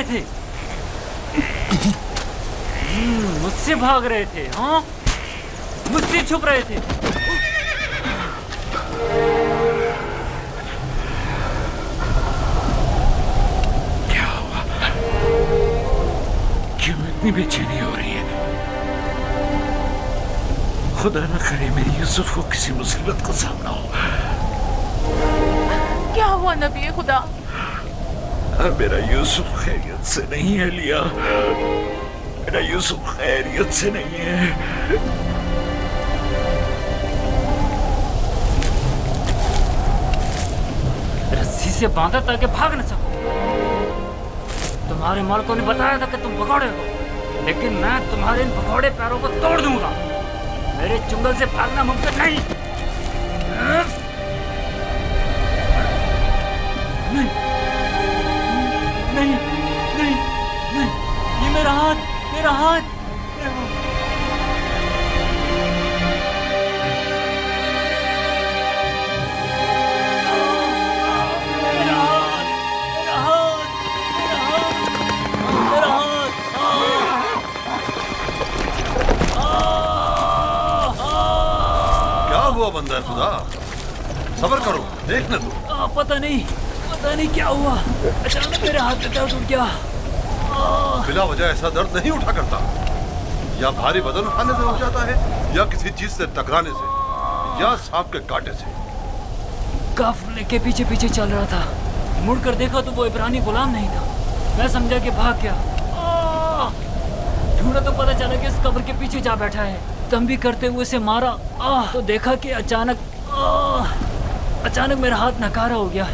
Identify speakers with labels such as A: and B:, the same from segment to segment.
A: रहे थे, मुझसे भाग रहे थे, हाँ, मुझसे छुप रहे थे।
B: क्या हुआ? क्यों इतनी बेचैनी हो रही है? खुदा न करे मेरी यूसुफ को किसी मुसीबत का सामना हो।
C: क्या हुआ नबी खुदा?
B: मेरा यूसुफ खैरियत से नहीं है लिया, मेरा यूसुफ खैरियत से नहीं है।
A: रस्सी से बांधा ताकि भाग न सको। तुम्हारे मालिकों ने बताया था कि तुम भगौड़े हो, लेकिन मैं तुम्हारे इन भगौड़े पैरों को तोड़ दूंगा। मेरे चुंगल से भागना मुमकिन नहीं। नहीं नहीं नहीं नहीं, ये मेरा हाथ, मेरा हाथ।
D: बंदा है खुदा, सब्र करो, देखने दो।
A: पता नहीं क्या हुआ, अचानक मेरे हाथ में दर्द उठ गया।
D: बिला वजह ऐसा दर्द नहीं उठा करता, या भारी वजन उठाने से हो जाता है, या किसी चीज से टकराने से, या सांप के कांटे से।
A: काफिले के पीछे पीछे चल रहा था, मुड़कर देखा तो वो इब्रानी गुलाम नहीं था। मैं समझा कि भाग गया। ढूंढा तो पता चला कि इस कब्र के पीछे जा बैठा है। तंबी करते हुए उसे मारा तो देखा कि अचानक मेरा हाथ नकारा हो गया।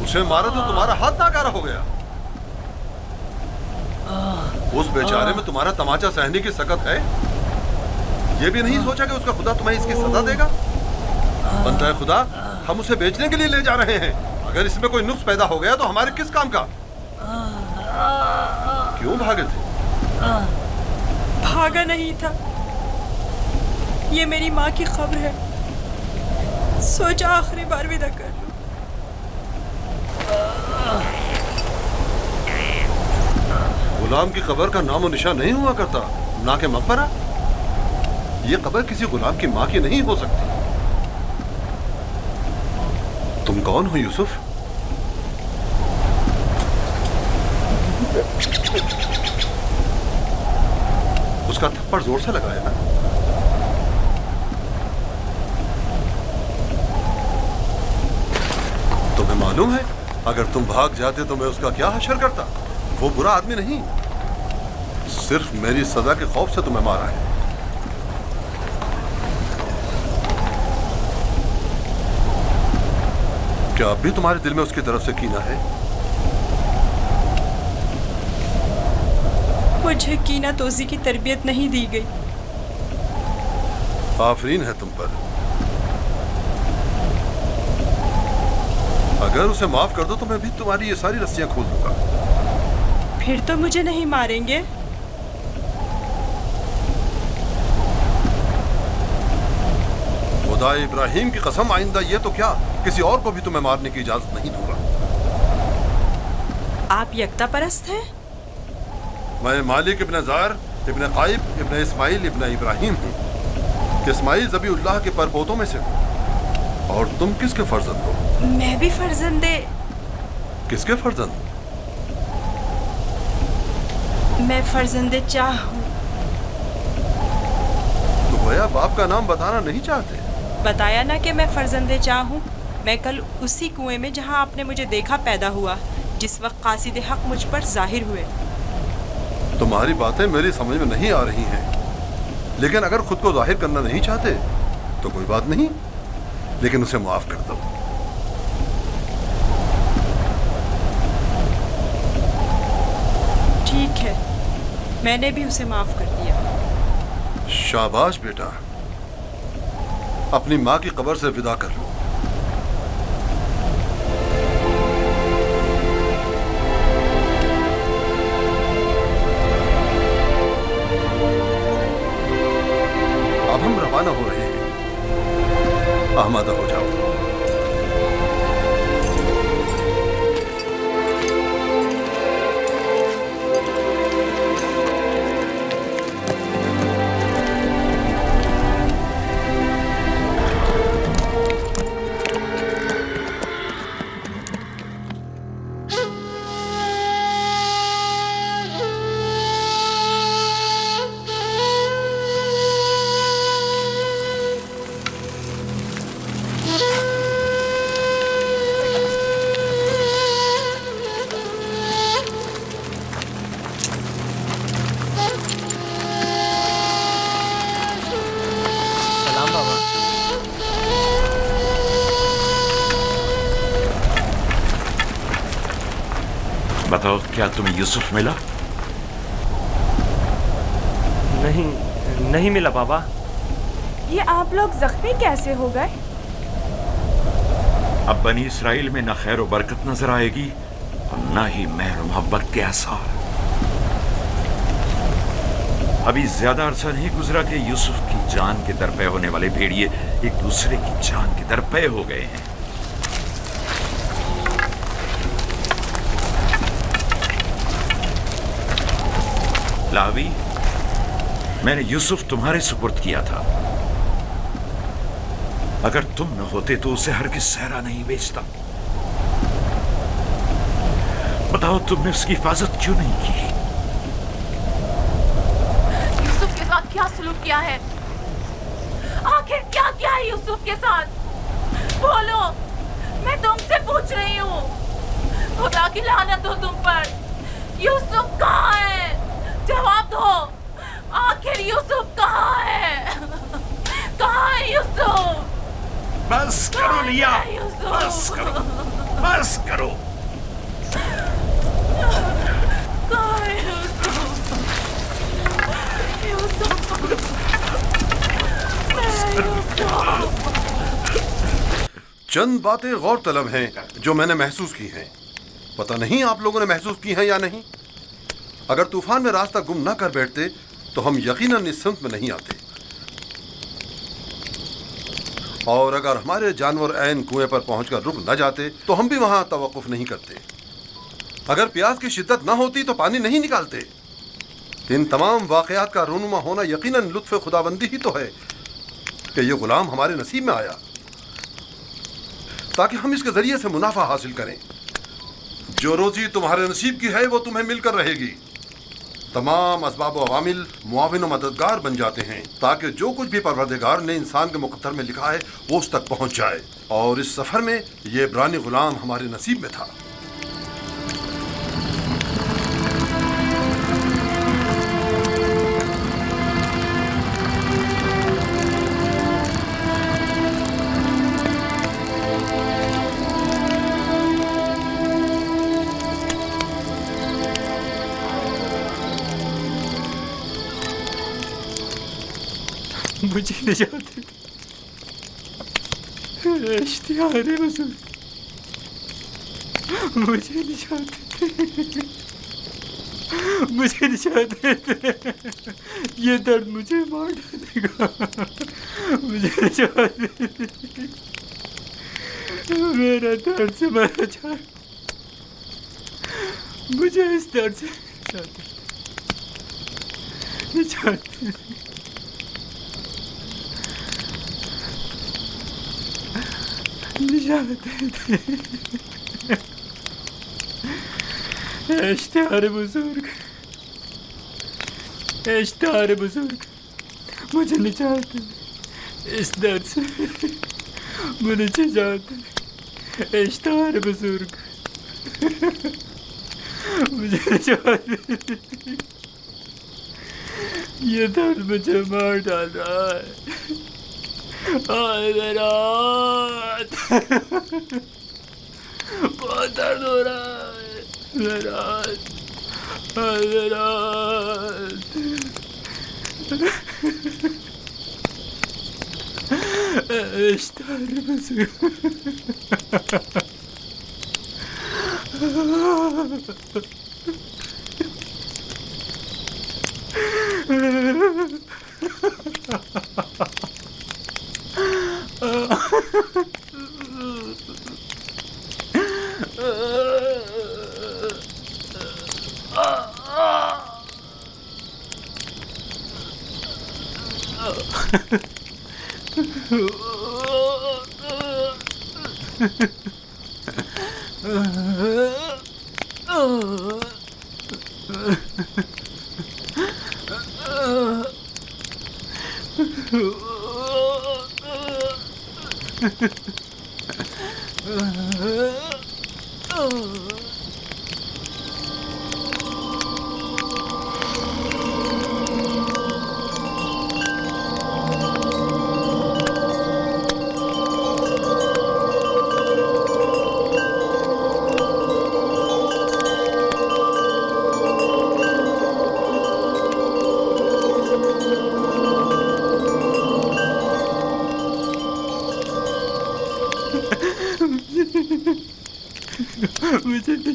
D: उसे मारा तो तुम्हारा हाथ नकारा हो गया। उस बेचारे में तुम्हारा तमाचा सहने की सकत है? ये भी नहीं सोचा कि उसका खुदा तुम्हें इसकी सजा देगा? बनता है खुदा, हम उसे बेचने के लिए ले जा रहे हैं। अगर इसमें कोई नुक्स पैदा हो गया तो हमारे किस काम का? क्यों भागे थे?
C: भागा नहीं था, ये मेरी माँ की खबर है। सोचा आखिरी बार विदा कर लूं।
D: गुलाम की कब्र का नामो निशान नहीं हुआ करता, ना के मकबरा। ये कब्र किसी गुलाम की माँ की नहीं हो सकती। तुम कौन हो यूसुफ? उसका थप्पड़ जोर से लगाया ना? तुम्हें मालूम है, अगर तुम भाग जाते तो मैं उसका क्या हशर करता? वो बुरा आदमी नहीं, सिर्फ मेरी सजा के खौफ से तुम्हें मारा है। क्या अब भी तुम्हारे दिल में उसकी तरफ से कीना है?
C: मुझे कीना तोजी की तरबियत नहीं दी गई।
D: आफरीन है तुम पर। अगर उसे माफ कर दो तो मैं भी तुम्हारी ये सारी रस्सियां खोल दूंगा।
C: फिर तो मुझे नहीं मारेंगे?
D: खुदा इब्राहिम की कसम, आइंदा ये तो क्या, किसी और को भी तुम्हें मारने की इजाजत नहीं दूंगा।
C: आप यकता परस्त हैं?
D: मैं मालिक इब्न जार इब्न काइब इब्न इस्माइल इब्न इब्राहिम हूँ। इस्माइल ज़बीउल्लाह के परपोतों में से हूँ। और तुम किसके फर्जंद हो?
C: मैं भी फर्जंदे।
D: किसके फर्जंद?
C: मैं फर्जंदे चाह हूँ।
D: तो गोया बाप का नाम बताना नहीं चाहते?
C: बताया ना कि मैं फर्जंदे चाह हूँ। मैं कल उसी कुएं में जहाँ आपने मुझे देखा पैदा हुआ, जिस वक्त कासिद हक मुझ पर जाहिर हुए।
D: तुम्हारी बातें मेरी समझ में नहीं आ रही हैं, लेकिन अगर खुद को जाहिर करना नहीं चाहते तो कोई बात नहीं, लेकिन उसे माफ कर दो।
C: ठीक है, मैंने भी उसे माफ कर दिया।
D: शाबाश बेटा, अपनी माँ की कब्र से विदा कर लो। अब हम रवाना हो रहे हैं, आमादा हो जाओ।
B: बताओ, क्या तुम्हें यूसुफ मिला?
E: नहीं मिला बाबा।
F: ये आप लोग जख्मी कैसे हो गए?
B: अब बनी इसराइल में न खैर व बरकत नजर आएगी और न ही मेहर मोहब्बत के आसार। अभी ज्यादा अरसा नहीं गुजरा कि यूसुफ की जान के दरपे होने वाले भेड़िए एक दूसरे की जान के दरपे हो गए हैं। लावी, मैंने यूसुफ तुम्हारे सुपुर्द किया था। अगर तुम न होते तो उसे हरगिज़ सहरा नहीं बेचता। बताओ, तुमने उसकी हिफाजत क्यों नहीं की?
G: यूसुफ के साथ क्या सलूक किया है? आखिर क्या किया है यूसुफ के साथ? बोलो, मैं तुमसे पूछ रही हूँ। खुदा की लानत हो तुम पर। यूसुफ कहाँ है? जवाब दो। आखिर यूसुफ कहाँ है? कहाँ है यूसुफ?
B: बस करो लिया, बस करो, बस करो।
G: कहाँ है यूसुफ?
D: चंद बातें गौर तलब हैं जो मैंने महसूस की हैं। पता नहीं आप लोगों ने महसूस की हैं या नहीं। अगर तूफान में रास्ता गुम न कर बैठते तो हम यकीनन इस सिमत में नहीं आते, और अगर हमारे जानवर ऐन कुएं पर पहुंचकर रुक न जाते तो हम भी वहां तवक्कुफ नहीं करते। अगर प्यास की शिद्दत न होती तो पानी नहीं निकालते। इन तमाम वाकयात का रूनुमा होना यकीनन लुत्फ़ खुदाबंदी ही तो है कि ये गुलाम हमारे नसीब में आया ताकि हम इसके जरिए से मुनाफा हासिल करें। जो रोजी तुम्हारे नसीब की है वो तुम्हें मिलकर रहेगी। तमाम असबाब व अवामिल मुआविन व मददगार बन जाते हैं ताकि जो कुछ भी परवरदिगार ने इंसान के मुक़द्दर में लिखा है वो उस तक पहुंच जाए। और इस सफ़र में ये इब्रानी गुलाम हमारे नसीब में था।
E: मुझे निजात दे, इश्तिहार हुज़ूर, मुझे निजात दे, मुझे निजात दे। ये दर्द मुझे मार डालेगा। मुझे निजात दे। मेरा दर्द से मरा जा। मुझे इस दर्द से निजात दे। इश्तिहार बुजुर्ग, इश्तिहार बुजुर्ग, मुझे निजात दे। इस दर्द से मुझे निजात दे। इश्तिहार बुजुर्ग, मुझे निजात दे। ये दर्द मुझे मार डाल रहा है। मेरा बहुत दर्द हो रहा है। मेरा इश्तिहार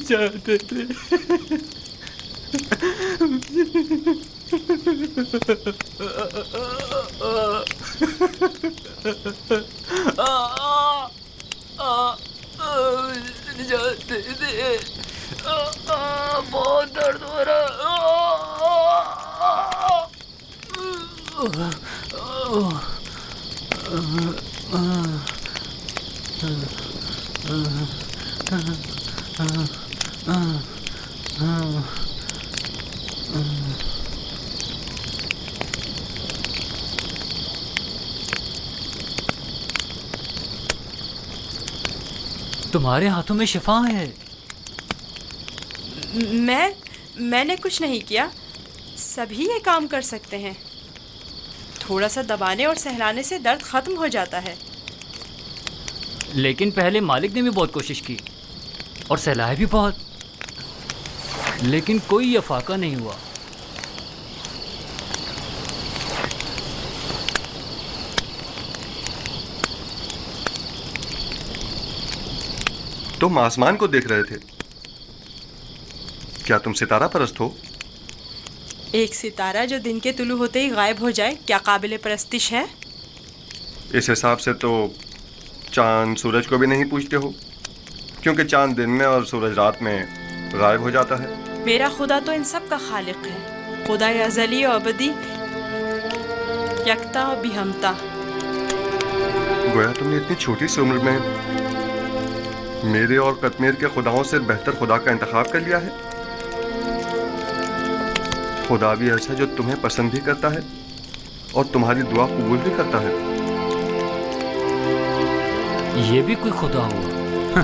E: चाहते थे।
A: जाते थे, बहुत दर्द हो रहा। तुम्हारे हाथों में शिफा है।
C: मैंने कुछ नहीं किया, सभी ये काम कर सकते हैं। थोड़ा सा दबाने और सहलाने से दर्द ख़त्म हो जाता है।
A: लेकिन पहले मालिक ने भी बहुत कोशिश की और सहलाया भी बहुत, लेकिन कोई अफाका नहीं हुआ।
D: तुम आसमान को देख रहे थे, क्या तुम सितारा परस्त हो?
C: एक सितारा जो दिन के तुलू होते ही गायब हो जाए, क्या काबिल परस्तिश है?
D: इस हिसाब से तो चांद सूरज को भी नहीं पूछते हो, क्योंकि चांद दिन में और सूरज रात में गायब हो जाता है।
C: मेरा खुदा तो इन सब का खालिक है, खुदा अज़ली और अबदी, यकता और बिहमता।
D: गोया तुमने इतनी छोटी सी उम्र में मेरे और कश्मीर के खुदाओं से बेहतर खुदा का इंतखाब कर लिया है। खुदा भी ऐसा जो तुम्हें पसंद भी करता है और तुम्हारी दुआ कबूल भी करता है।
A: ये भी कोई खुदा हुआ?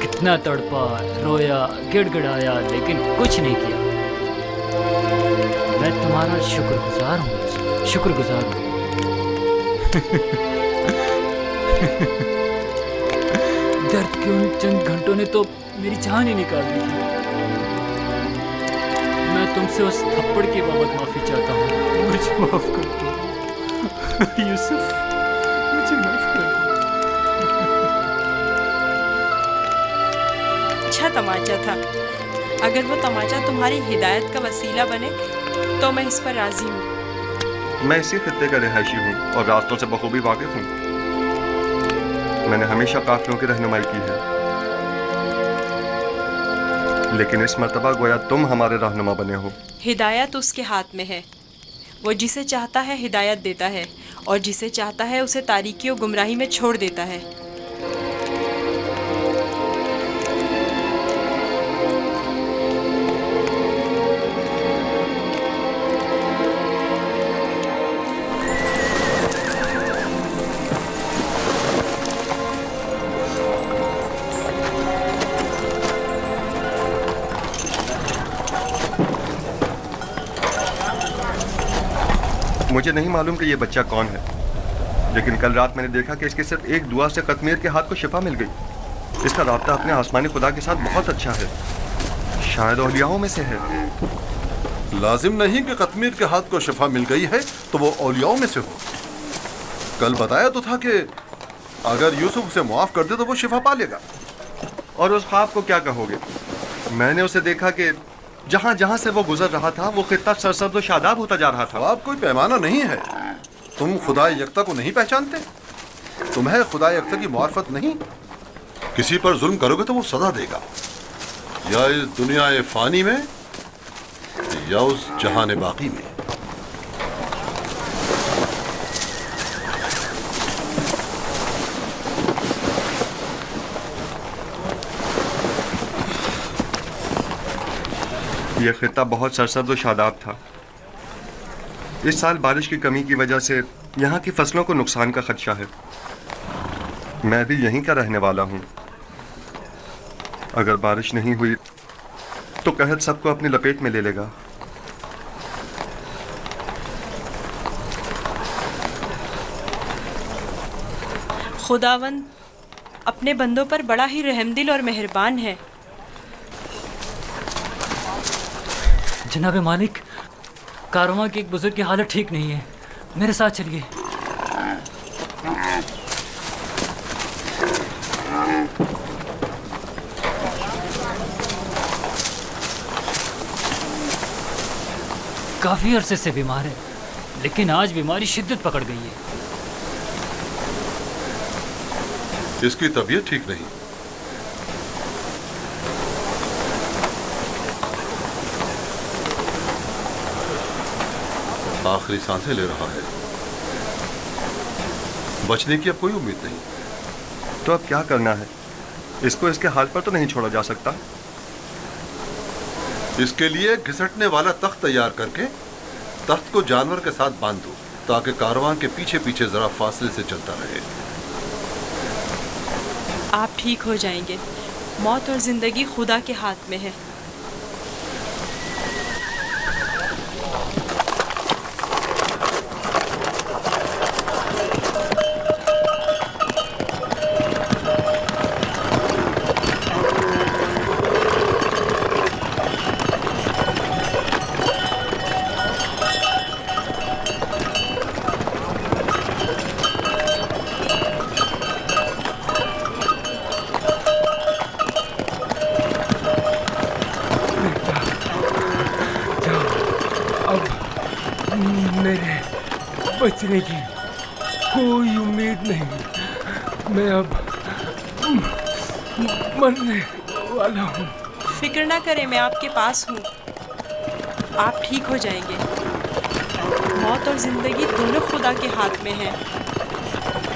A: कितना तड़पा, रोया, गिड़गिड़ाया, लेकिन कुछ नहीं किया। मैं तुम्हारा शुक्रगुजार हूँ, शुक्रगुजार हूँ। दर्द के उन चंद घंटों ने तो मेरी जान ही निकाल दी थी। मैं तुमसे उस थप्पड़ की बाबत माफ़ी चाहता हूँ। मुझे माफ़ कर दो यूसुफ, मुझे माफ़ कर दो।
C: अच्छा तमाचा था। अगर वो तमाचा तुम्हारी हिदायत का वसीला बने तो मैं इस पर राज़ी हूँ।
D: मैं इसी खित्ते का रिहायशी हूँ और रास्तों से बखूबी वाकिफ हूँ। मैंने हमेशा काफिलों की रहनुमाई की है, लेकिन इस मर्तबा गोया तुम हमारे रहनुमा बने हो।
C: हिदायत उसके हाथ में है। वो जिसे चाहता है हिदायत देता है और जिसे चाहता है उसे तारीकी और गुमराही में छोड़ देता है।
D: मुझे नहीं मालूम कि ये बच्चा कौन है, लेकिन कल रात मैंने देखा कि इसके सिर्फ एक दुआ से कश्मीर के हाथ को शिफा मिल गई। इसका राब्ता अपने आसमानी खुदा के साथ बहुत अच्छा है, शायद औलियाओं में से है।
H: लाजिम नहीं कि कश्मीर के हाथ को शिफा मिल गई है तो वो औलियाओं में से हो। कल बताया तो था कि अगर यूसुफ उसे मुआफ कर दे तो वो शिफा पा लेगा।
D: और उस ख्वाब को क्या कहोगे? मैंने उसे देखा कि जहाँ जहाँ से वो गुजर रहा था वो खित्ता सरसब्ज़ और शादाब होता जा रहा था।
H: ख्वाब कोई पैमाना नहीं है। तुम खुदा यकता को नहीं पहचानते? तुम्हें खुदा यकता की मार्फत नहीं? किसी पर जुल्म करोगे तो वो सजा देगा, या इस दुनिया फानी में या उस जहान बाकी में।
D: यह खित्ता बहुत सरसब्ज़ और शादाब था। इस साल बारिश की कमी की वजह से यहाँ की फसलों को नुकसान का खदशा है। मैं भी यहीं का रहने वाला हूँ। अगर बारिश नहीं हुई तो कहत सबको अपनी लपेट में ले लेगा।
C: खुदावंद अपने बंदों पर बड़ा ही रहमदिल और मेहरबान है।
A: जनाब मालिक, कारवां के एक बुजुर्ग की हालत ठीक नहीं है, मेरे साथ चलिए। काफ़ी अरसे से बीमार है, लेकिन आज बीमारी शिद्दत पकड़ गई है।
H: इसकी तबीयत ठीक नहीं। आखिरी सांसें ले रहा है, बचने की अब कोई उम्मीद नहीं।
I: तो अब क्या करना है? इसको इसके हाल पर तो नहीं छोड़ा जा सकता।
H: इसके लिए घिसटने वाला तख्त तैयार करके तख्त को जानवर के साथ बांध दो, ताकि कारवां के पीछे पीछे जरा फासले से चलता रहे।
C: आप ठीक हो जाएंगे। मौत और जिंदगी खुदा के हाथ में है।
E: मेरे बचने की कोई उम्मीद नहीं। मैं अब मरने वाला हूँ।
C: फिक्र ना करें, मैं आपके पास हूँ। आप ठीक हो जाएंगे। मौत और जिंदगी दोनों खुदा के हाथ में है।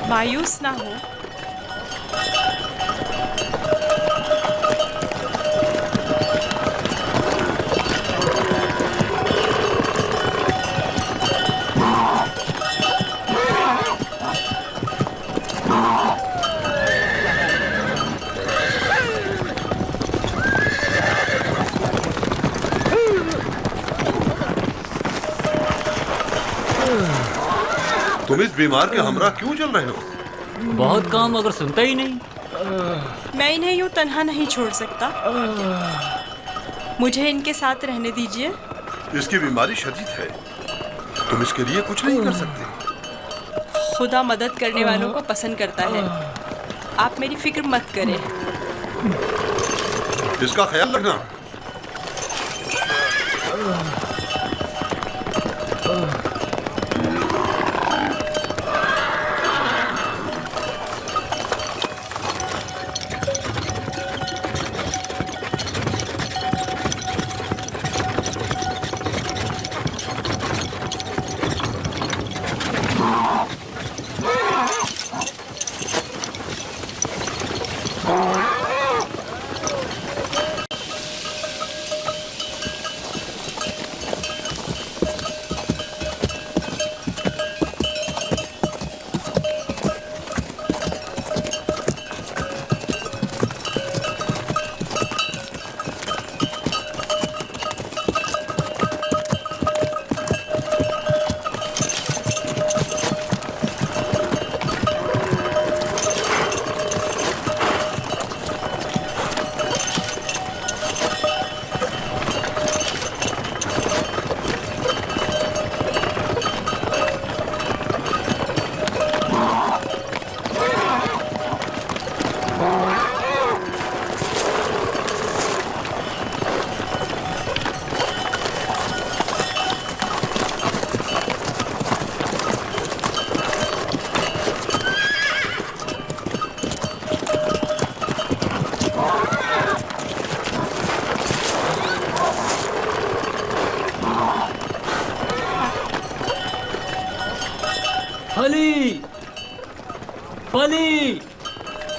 C: मायूस ना हो।
H: तुम इस बीमार के हमरा क्यों चल रहे हो?
A: बहुत काम, अगर सुनता ही नहीं।
C: मैं इन्हें यूं तन्हा नहीं छोड़ सकता। मुझे इनके साथ रहने दीजिए।
H: इसकी बीमारी शदीद है, तुम इसके लिए कुछ नहीं कर सकते।
C: खुदा मदद करने वालों को पसंद करता है। आप मेरी फिक्र मत करें।
H: इसका ख्याल रखना।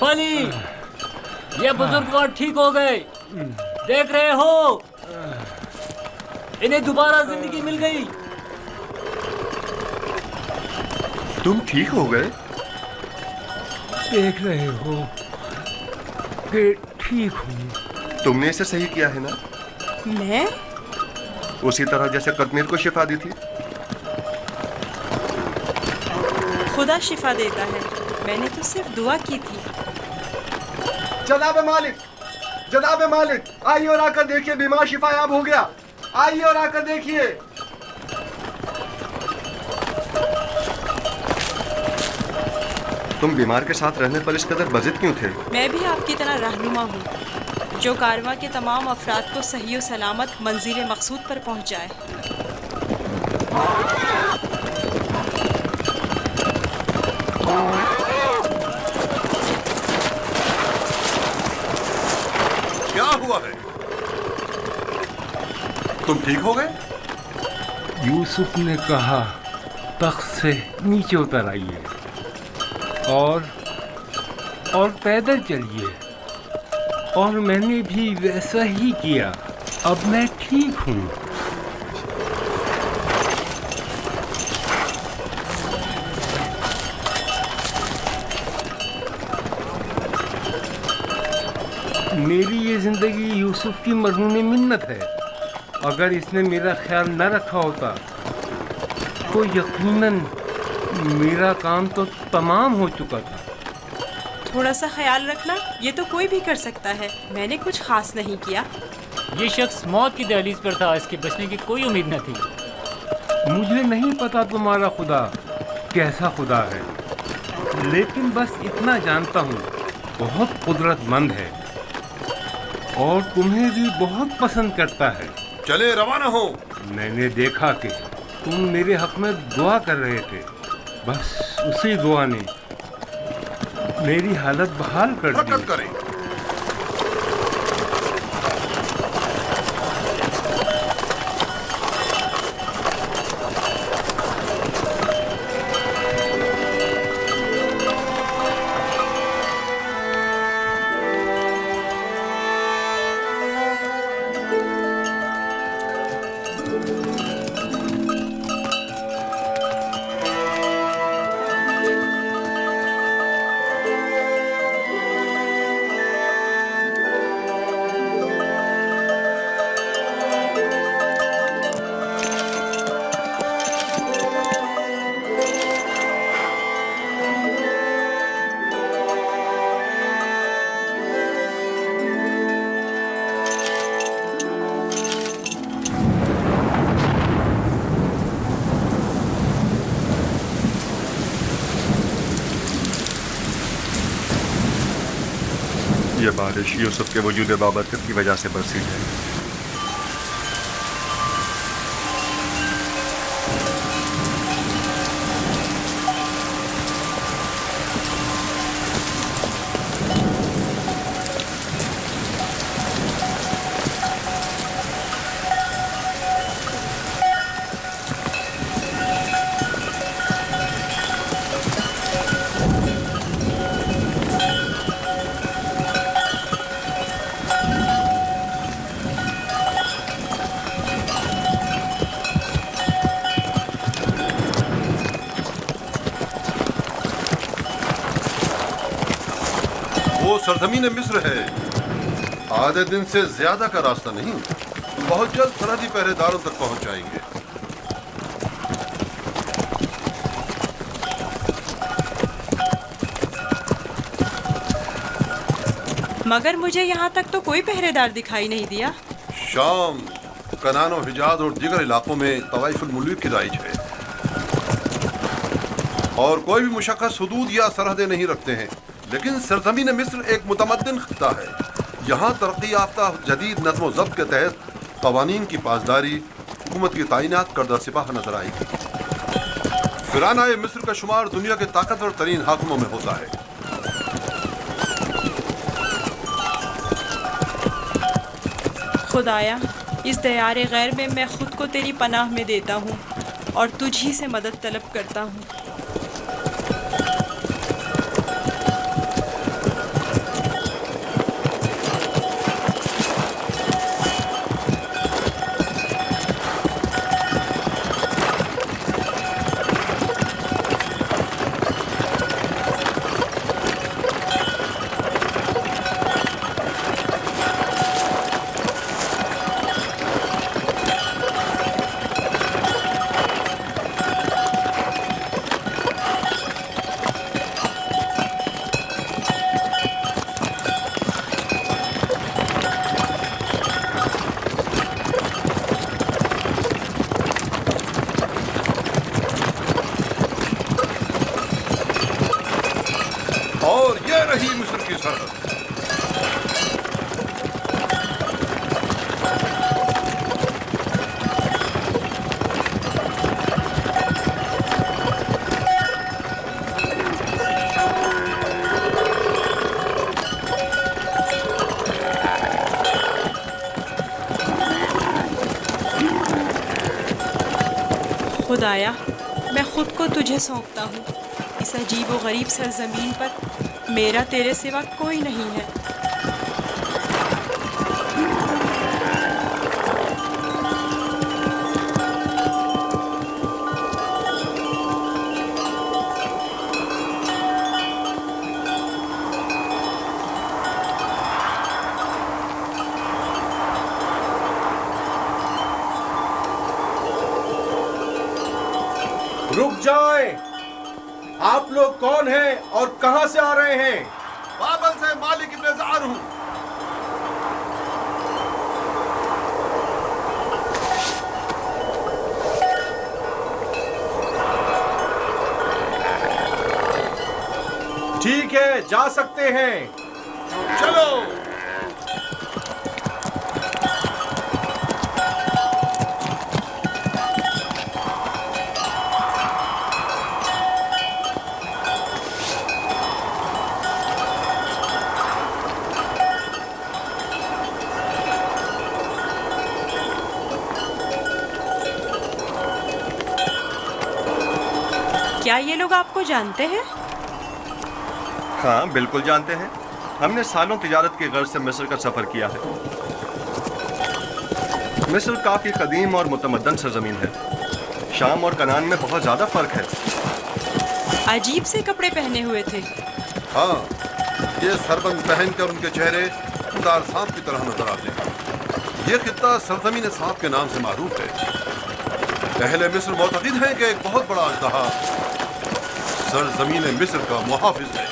A: फली, ये बुजुर्ग ठीक हो गए। देख रहे हो, इन्हें दोबारा जिंदगी मिल गई।
I: तुम ठीक हो गए?
E: देख रहे हो कि ठीक हूँ।
I: तुमने इसे सही किया है ना?
C: मैं?
I: उसी तरह जैसे कश्मीर को शिफा दी थी।
C: खुदा शिफा देता है, मैंने तो सिर्फ दुआ की थी।
I: जनाब मालिक, जनाब मालिक, आइए और आकर देखिए, बीमार शिफायाब हो गया। आइए और आकर देखिए। तुम बीमार के साथ रहने पर इस कदर बजिद क्यों थे?
C: मैं भी आपकी तरह रहनुमा हूँ, जो कारवां के तमाम अफराद को सही और सलामत मंजिल मकसूद पर पहुँचाए।
D: क्या हुआ है? तुम ठीक हो गए?
J: यूसुफ ने कहा तख्त से नीचे उतर आइए और पैदल चलिए, और मैंने भी वैसा ही किया। अब मैं ठीक हूँ। मेरी ये जिंदगी यूसुफ की मरहून मिन्नत है। अगर इसने मेरा ख्याल न रखा होता तो यकीनन मेरा काम तो तमाम हो चुका था।
C: थोड़ा सा ख्याल रखना ये तो कोई भी कर सकता है। मैंने कुछ खास नहीं किया।
A: ये शख्स मौत की दहलीज पर था, इसके बचने की कोई उम्मीद न थी।
J: मुझे नहीं पता तुम्हारा खुदा कैसा खुदा है, लेकिन बस इतना जानता हूँ बहुत कुदरतमंद है और तुम्हें भी बहुत पसंद करता है।
D: चले रवाना हो।
J: मैंने देखा कि तुम मेरे हक में दुआ कर रहे थे। बस उसी दुआ ने मेरी हालत बहाल कर दी।
D: हरकत करें।
I: ये बारिश यूसुफ के वजूद बाबरकत की वजह से बरसी है।
D: वो सरजमीन मिस्र है। आधे दिन से ज्यादा का रास्ता नहीं। बहुत जल्द सरहदी पहरेदारों तक पहुंच जाएंगे।
C: मगर मुझे यहाँ तक तो कोई पहरेदार दिखाई नहीं दिया।
D: शाम, कनान और हिजाज और दीगर इलाकों में तवाइफुल मुल्क की राइज है और कोई भी मुशक्कस हुदूद या सरहदें नहीं रखते हैं। लेकिन सरजमीन मिस्र एक मुतमद्दिन खित्ता है। यहाँ तरक्की याफ्ता जदीद नज़्म ज़ब्त के तहत क़वानीन की पासदारी, हुकूमत की तैनात करदा सिपाह नजर आएगी। फिरानाए मिस्र का शुमार दुनिया के ताकतवर तरीन हाकिमों में होता है।
C: खुदाया, इस दयारे गैर में मैं खुद को तेरी पनाह में देता हूँ और तुझी से मदद तलब करता हूँ।
D: और ये रही मिस्र की सरहद।
C: खुदाया मैं खुद को तुझे सौंपता हूँ। इस अजीब व गरीब सरजमीन पर मेरा तेरे सिवा कोई नहीं है।
I: रुक जाएं! आप लोग कौन हैं और कहां से आ रहे हैं?
D: बाबल से मालिक इब्न ज़ार हूँ।
I: ठीक है, जा सकते हैं।
D: चलो।
C: क्या ये लोग आपको जानते हैं?
K: हाँ, बिल्कुल जानते हैं। हमने सालों तिजारत की गर्ज से मिस्र का सफ़र किया है। मिस्र काफ़ी कदीम और मुतमद्दन सरजमीन है। शाम और कनान में बहुत ज़्यादा फ़र्क है।
C: अजीब से कपड़े पहने हुए थे।
H: हाँ, ये सरबंद पहनकर उनके चेहरे खुदार सांप की तरह नजर आते हैं। ये खित्ता सरजमीन सांप के नाम से मारूफ है। अहले मिस्र मोतक़िद हैं कि एक बहुत बड़ा अजदहा सरजमीन मिस्र का मुहाफिज है।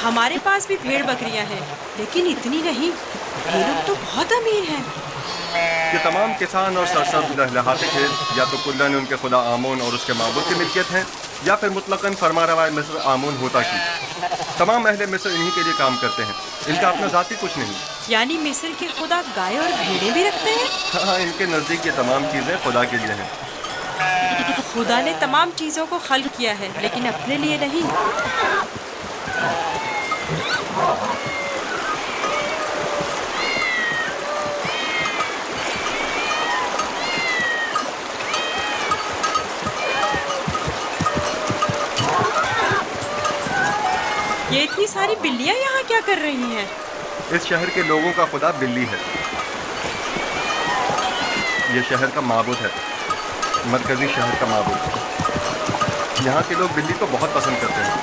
C: हमारे पास भी भेड़ बकरियां हैं, लेकिन इतनी नहीं। ये लोग तो बहुत अमीर हैं।
K: ये तमाम किसान और सरसब्ज़ लहलहाते खेत या तो कुल्लन उनके खुदा आमून और उसके माबूद की मिल्कियत है, या फिर मुतलकन फरमारवा मिस्र आमून होता की। तमाम अहले मिस्र इन्हीं के लिए काम करते हैं। इनका अपना ज़ाती कुछ नहीं।
C: यानी मिस्र के खुदा गाय और भेड़ें भी रखते हैं?
K: हाँ, इनके नज़दीक ये तमाम चीज़ें खुदा के लिए हैं।
C: खुदा ने तमाम चीज़ों को खल्क किया है, लेकिन अपने लिए नहीं। ये इतनी सारी बिल्लियां यहाँ क्या कर रही हैं?
K: इस शहर के लोगों का खुदा बिल्ली है। ये शहर का माबूद है, मरकजी शहर का माबूद। यहाँ के लोग बिल्ली को बहुत पसंद करते हैं।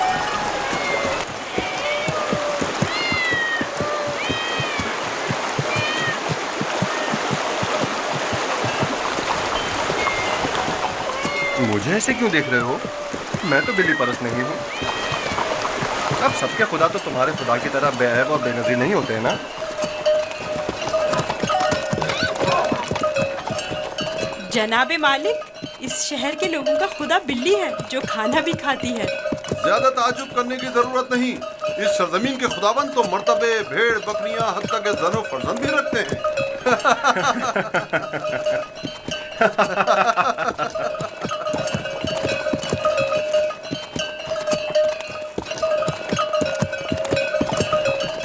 K: मुझे ऐसे क्यों देख रहे हो? मैं तो बिल्ली परस्त नहीं हूँ। अब सबके खुदा तो तुम्हारे खुदा की तरह बेऐब और बेनज़ीर नहीं होते हैं ना?
C: जनाबे मालिक, इस शहर के लोगों का खुदा बिल्ली है जो खाना भी खाती है।
H: ज्यादा ताज्जुब करने की जरूरत नहीं। इस सरजमीन के खुदाबंद तो मर्तबे, भेड़, बकरियां, हत्ता के ज़नो फर्जंद भी रखते हैं।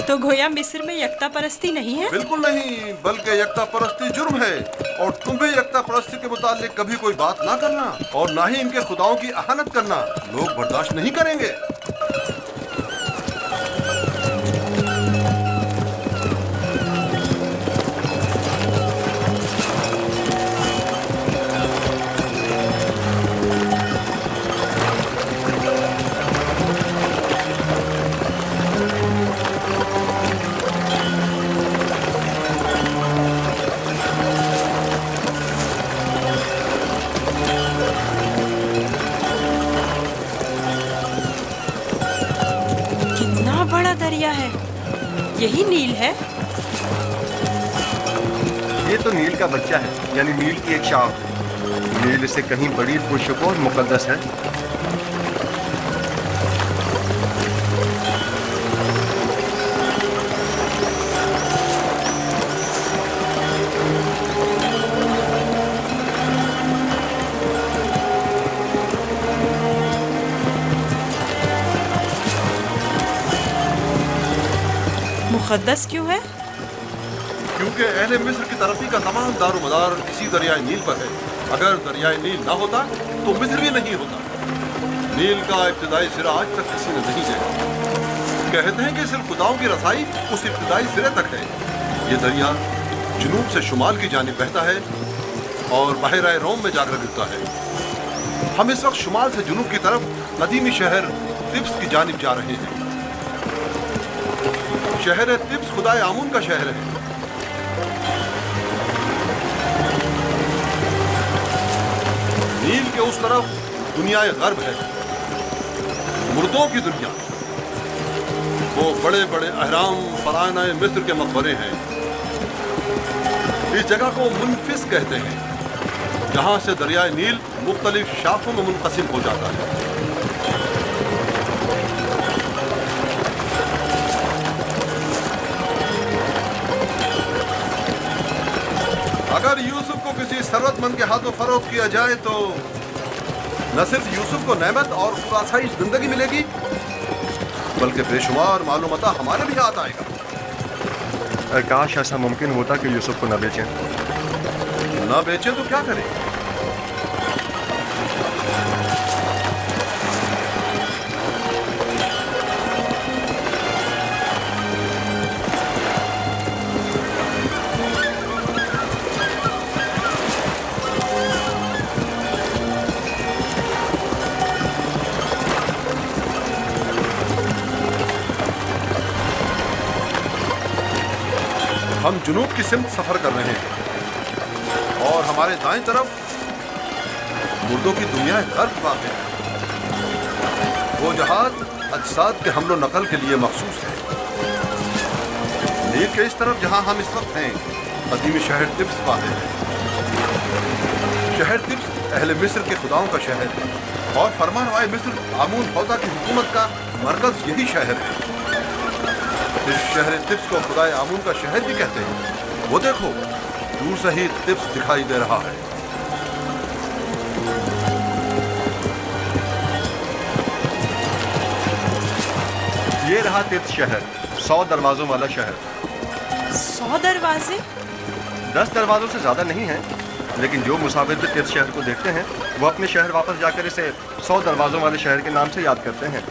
C: तो गोया मिस्र में यकता परस्ती नहीं है?
H: बिल्कुल नहीं, बल्कि यकता परस्ती जुर्म है। और तुम भी यकता परस्ती के मुतालिक कभी कोई बात ना करना और ना ही इनके खुदाओं की अहानत करना, लोग बर्दाश्त नहीं करेंगे।
C: कितना बड़ा दरिया है, यही नील है?
K: ये तो नील का बच्चा है, यानी नील की एक शाख। नील इससे कहीं बड़ी पुरशुको और मुकद्दस है।
C: मुकद्दस क्यों है?
H: क्योंकि अहले मिस्र की तरक्की का तमाम दारोमदार इसी दरियाए नील पर है। अगर दरियाए नील ना होता तो मिस्र भी नहीं होता। नील का इब्तिदाई सिरा आज तक किसी ने नहीं देखा। कहते हैं कि सिर्फ खुदाओं की रसाई उस इब्तिदाई सिरे तक है। ये दरिया जुनूब से शुमाल की जानिब बहता है और बहरा रोम में जाकर गिरता है। हम इस वक्त शुमाल से जुनूब की तरफ कदीमी शहर तिब्स की जानिब जा रहे हैं। शहर तिब्स खुदाए आमून का शहर है। नील के उस तरफ दुनियाए गर्ब है, मुर्दों की दुनिया। वो बड़े बड़े अहराम फराना मिस्र के मकबरे हैं। इस जगह को मुनफिस कहते हैं, जहां से दरियाए नील मुख्तलिफ शाखों में मुनक़सिम हो जाता है। अगर यूसुफ को किसी सरवतमंद के हाथों फरोख्त किया जाए तो न सिर्फ यूसुफ को नेमत और खुदासाइश जिंदगी मिलेगी, बल्कि बेशुमार मालूमता हमारे भी हाथ आएगा।
K: काश ऐसा मुमकिन होता कि यूसुफ को न बेचें।
H: न बेचें तो क्या करें? हम जुनूब की सिमत सफर कर रहे हैं और हमारे दाएं तरफ मुर्दों की दुनिया गर्भ वाक़ है। वो जहाज अजसाद के हमलो नकल के लिए मखसूस है। नील के इस तरफ जहां हम इस वक्त हैं, कदीमी शहर तिब्स वाक़ है। शहर तिब्स अहले मिस्र के खुदाओं का शहर है और फरमानवाए मिस्र आमून हौदा की हुकूमत का मरकज यही शहर है। इस शहर तिब्स को खुदाए आमून का शहर भी कहते हैं। वो देखो, दूर से ही तिब्स दिखाई दे रहा है।
K: ये रहा तिब्स शहर, 100 दरवाजों वाला शहर।
C: 100 दरवाजे?
K: 10 दरवाजों से ज्यादा नहीं है, लेकिन जो मुसाफिर भी तिब्स शहर को देखते हैं वो अपने शहर वापस जाकर इसे 100 दरवाजों वाले शहर के नाम से याद करते हैं।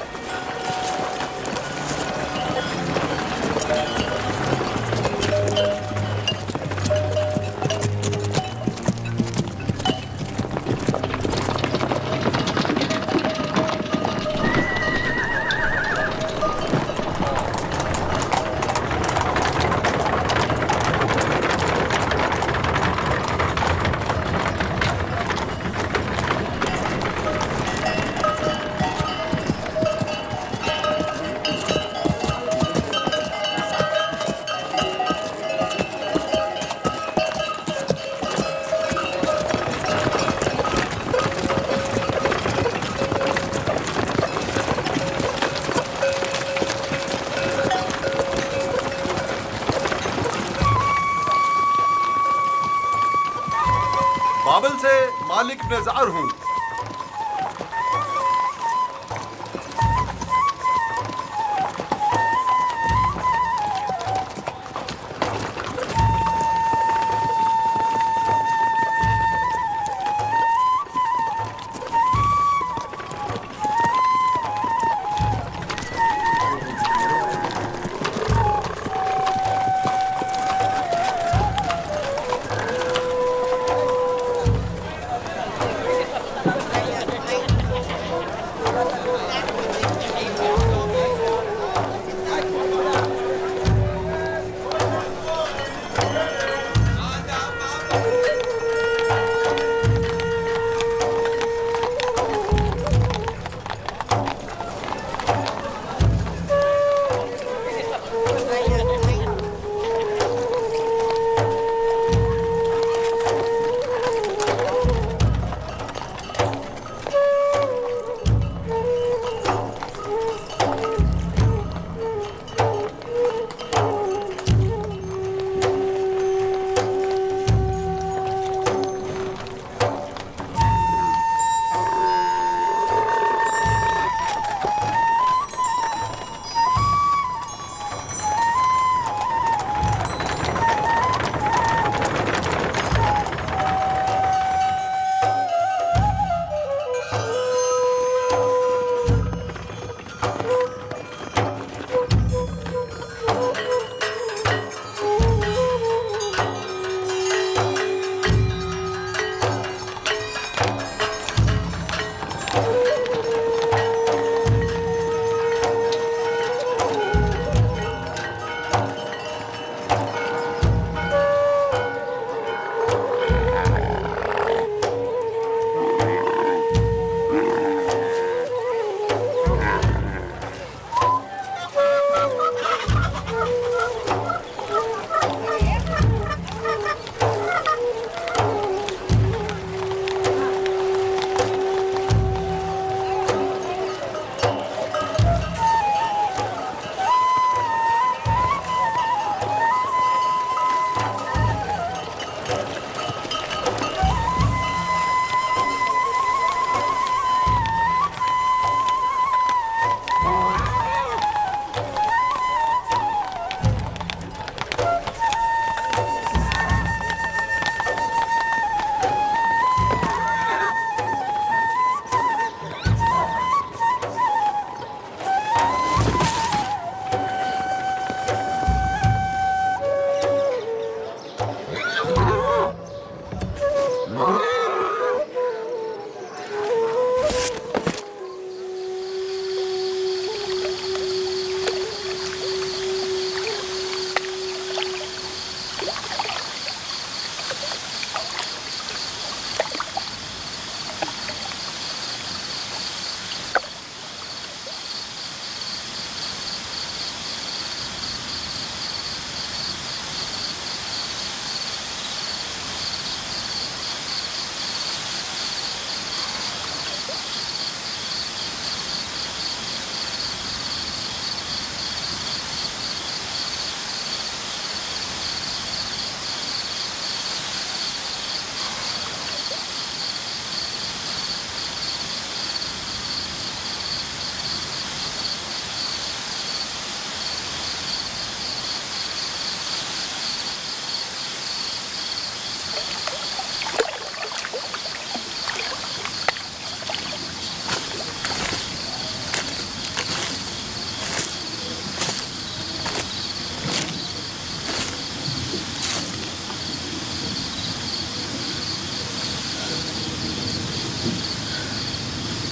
H: बाबल से मालिक नज़ार हूँ।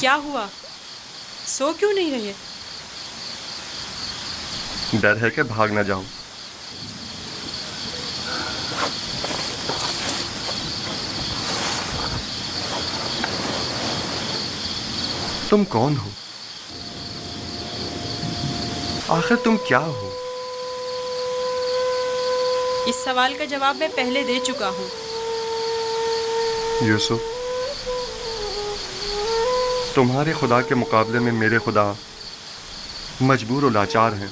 C: क्या हुआ? सो क्यों नहीं रहे?
K: डर है कि भाग ना जाऊं। तुम कौन हो? आखिर तुम क्या हो?
C: इस सवाल का जवाब मैं पहले दे चुका हूँ।
K: यूसुफ, तुम्हारे खुदा के मुकाबले में मेरे खुदा मजबूर और लाचार हैं।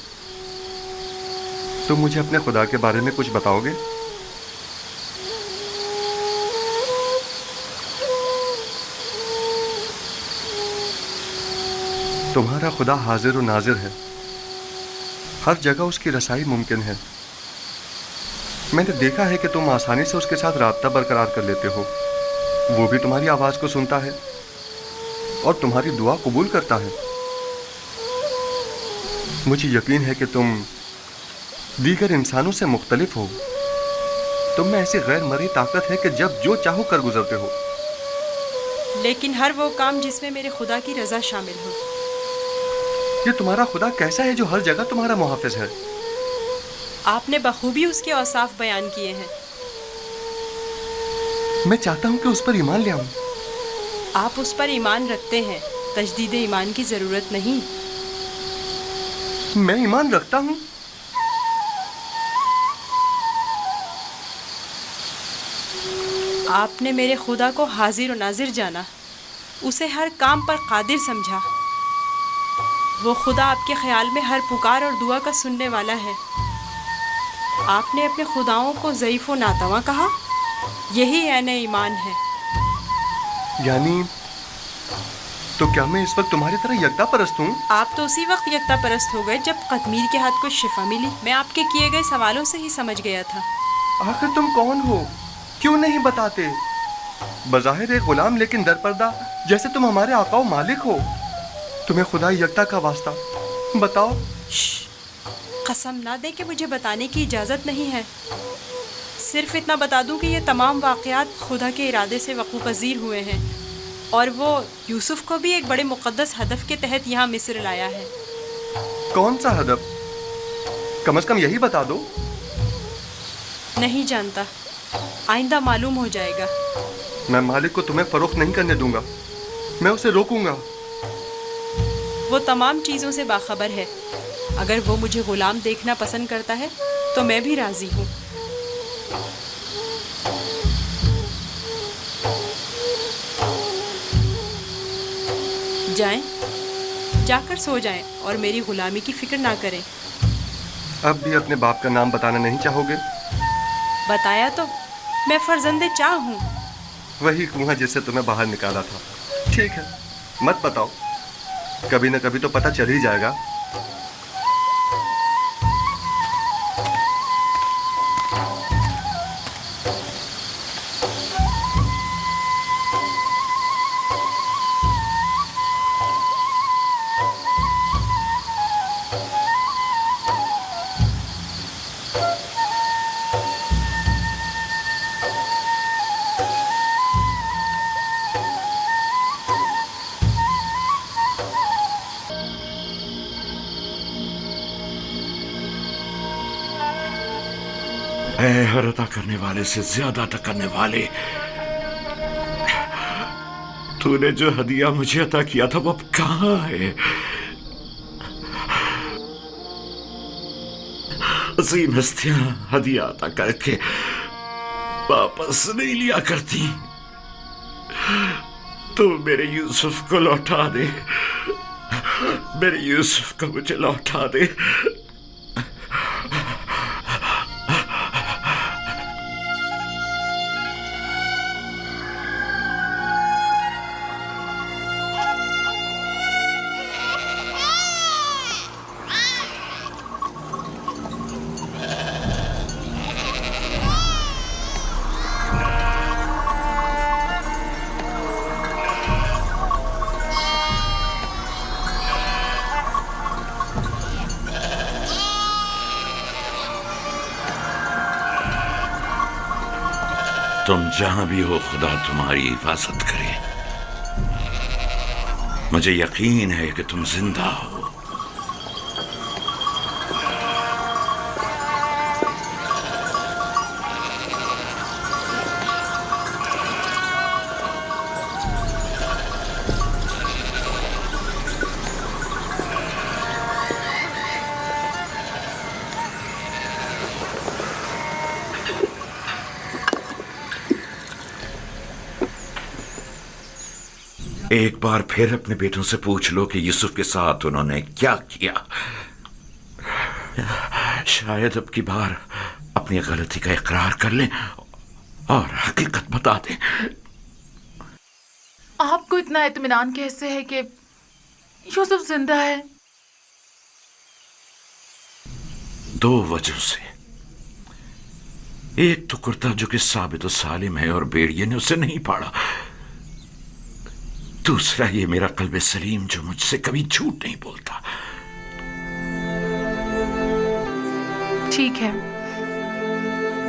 K: तुम मुझे अपने खुदा के बारे में कुछ बताओगे? तुम्हारा खुदा हाजिर और नाजिर है, हर जगह उसकी रसाई मुमकिन है। मैंने देखा है कि तुम आसानी से उसके साथ राब्ता बरकरार कर लेते हो। वो भी तुम्हारी आवाज़ को सुनता है और तुम्हारी दुआ कबूल करता है। मुझे यकीन है कि तुम दीगर इंसानों से मुख्तलिफ हो। तुम में ऐसी गैर मरी ताकत है कि जब जो चाहो कर गुजरते हो।
C: लेकिन हर वो काम जिसमें मेरे खुदा की रजा शामिल हो।
K: ये तुम्हारा खुदा कैसा है जो हर जगह तुम्हारा मुहाफिज है?
C: आपने बखूबी उसके औसाफ बयान किए हैं।
K: मैं चाहता हूं कि उस पर ईमान ले आऊं।
C: आप उस पर ईमान रखते हैं, तजदीद ईमान की जरूरत नहीं।
K: मैं ईमान रखता हूं।
C: आपने मेरे खुदा को हाजिर और नाजिर जाना, उसे हर काम पर कादिर समझा। वो खुदा आपके ख्याल में हर पुकार और दुआ का सुनने वाला है। आपने अपने खुदाओं को ज़ईफ़ व नातवा कहा, यही ऐन ईमान है।
K: यानी तो क्या मैं इस वक्त तुम्हारी तरह यकता परस्त हूँ?
C: आप तो उसी वक्त यकता परस्त हो गए जब कतमीर के हाथ को शिफा मिली। मैं आपके किए गए सवालों से ही समझ गया था।
K: आखिर तुम कौन हो? क्यों नहीं बताते? बज़ाहिर एक गुलाम लेकिन दरपर्दा, जैसे तुम हमारे आका व मालिक हो। तुम्हें खुदा यकता का वास्ता बताओ।
C: कसम ना दे कि मुझे बताने की इजाज़त नहीं है। सिर्फ इतना बता दूं कि ये तमाम वाक़यात खुदा के इरादे से वक़ू पज़ीर हुए हैं और वो यूसुफ को भी एक बड़े मुक़द्दस हदफ के तहत यहाँ मिस्र लाया है।
K: कौन सा हदफ? कम से कम यही बता दो।
C: नहीं जानता, आइंदा मालूम हो जाएगा।
K: मैं मालिक को तुम्हें फ़रोख्त नहीं करने दूंगा, मैं उसे रोकूंगा।
C: वो तमाम चीज़ों से बाखबर है। अगर वो मुझे गुलाम देखना पसंद करता है तो मैं भी राज़ी हूँ। जाएं, जाकर सो जाएं और मेरी गुलामी की फिक्र ना करें।
K: अब भी अपने बाप का नाम बताना नहीं चाहोगे?
C: बताया तो, मैं फर्जंदे चाह हूँ।
K: वही कुआं जिससे तुम्हें बाहर निकाला था। ठीक है, मत बताओ, कभी न कभी तो पता चल ही जाएगा।
B: ऐ हर अता करने वाले से ज्यादा अता करने वाले, तूने जो हदिया मुझे अता किया था वो अब कहाँ है? अजीम हस्तियां हदिया अता करके वापस नहीं लिया करती। तू मेरे यूसुफ को लौटा दे, मेरे यूसुफ को मुझे लौटा दे। तुम जहां भी हो, खुदा तुम्हारी हिफाजत करे। मुझे यकीन है कि तुम जिंदा हो। एक बार फिर अपने बेटों से पूछ लो कि यूसुफ के साथ उन्होंने क्या किया। शायद अब की बार अपनी गलती का इकरार कर लें और हकीकत बता दें।
G: आपको इतना इत्मीनान कैसे है कि यूसुफ जिंदा है?
B: 2 वजहों से। एक तो कुर्ता जो कि साबित सालिम है और भेड़िए ने उसे नहीं फाड़ा। दूसरा ये मेरा कल्बे सलीम जो मुझसे कभी झूठ नहीं बोलता।
G: ठीक है,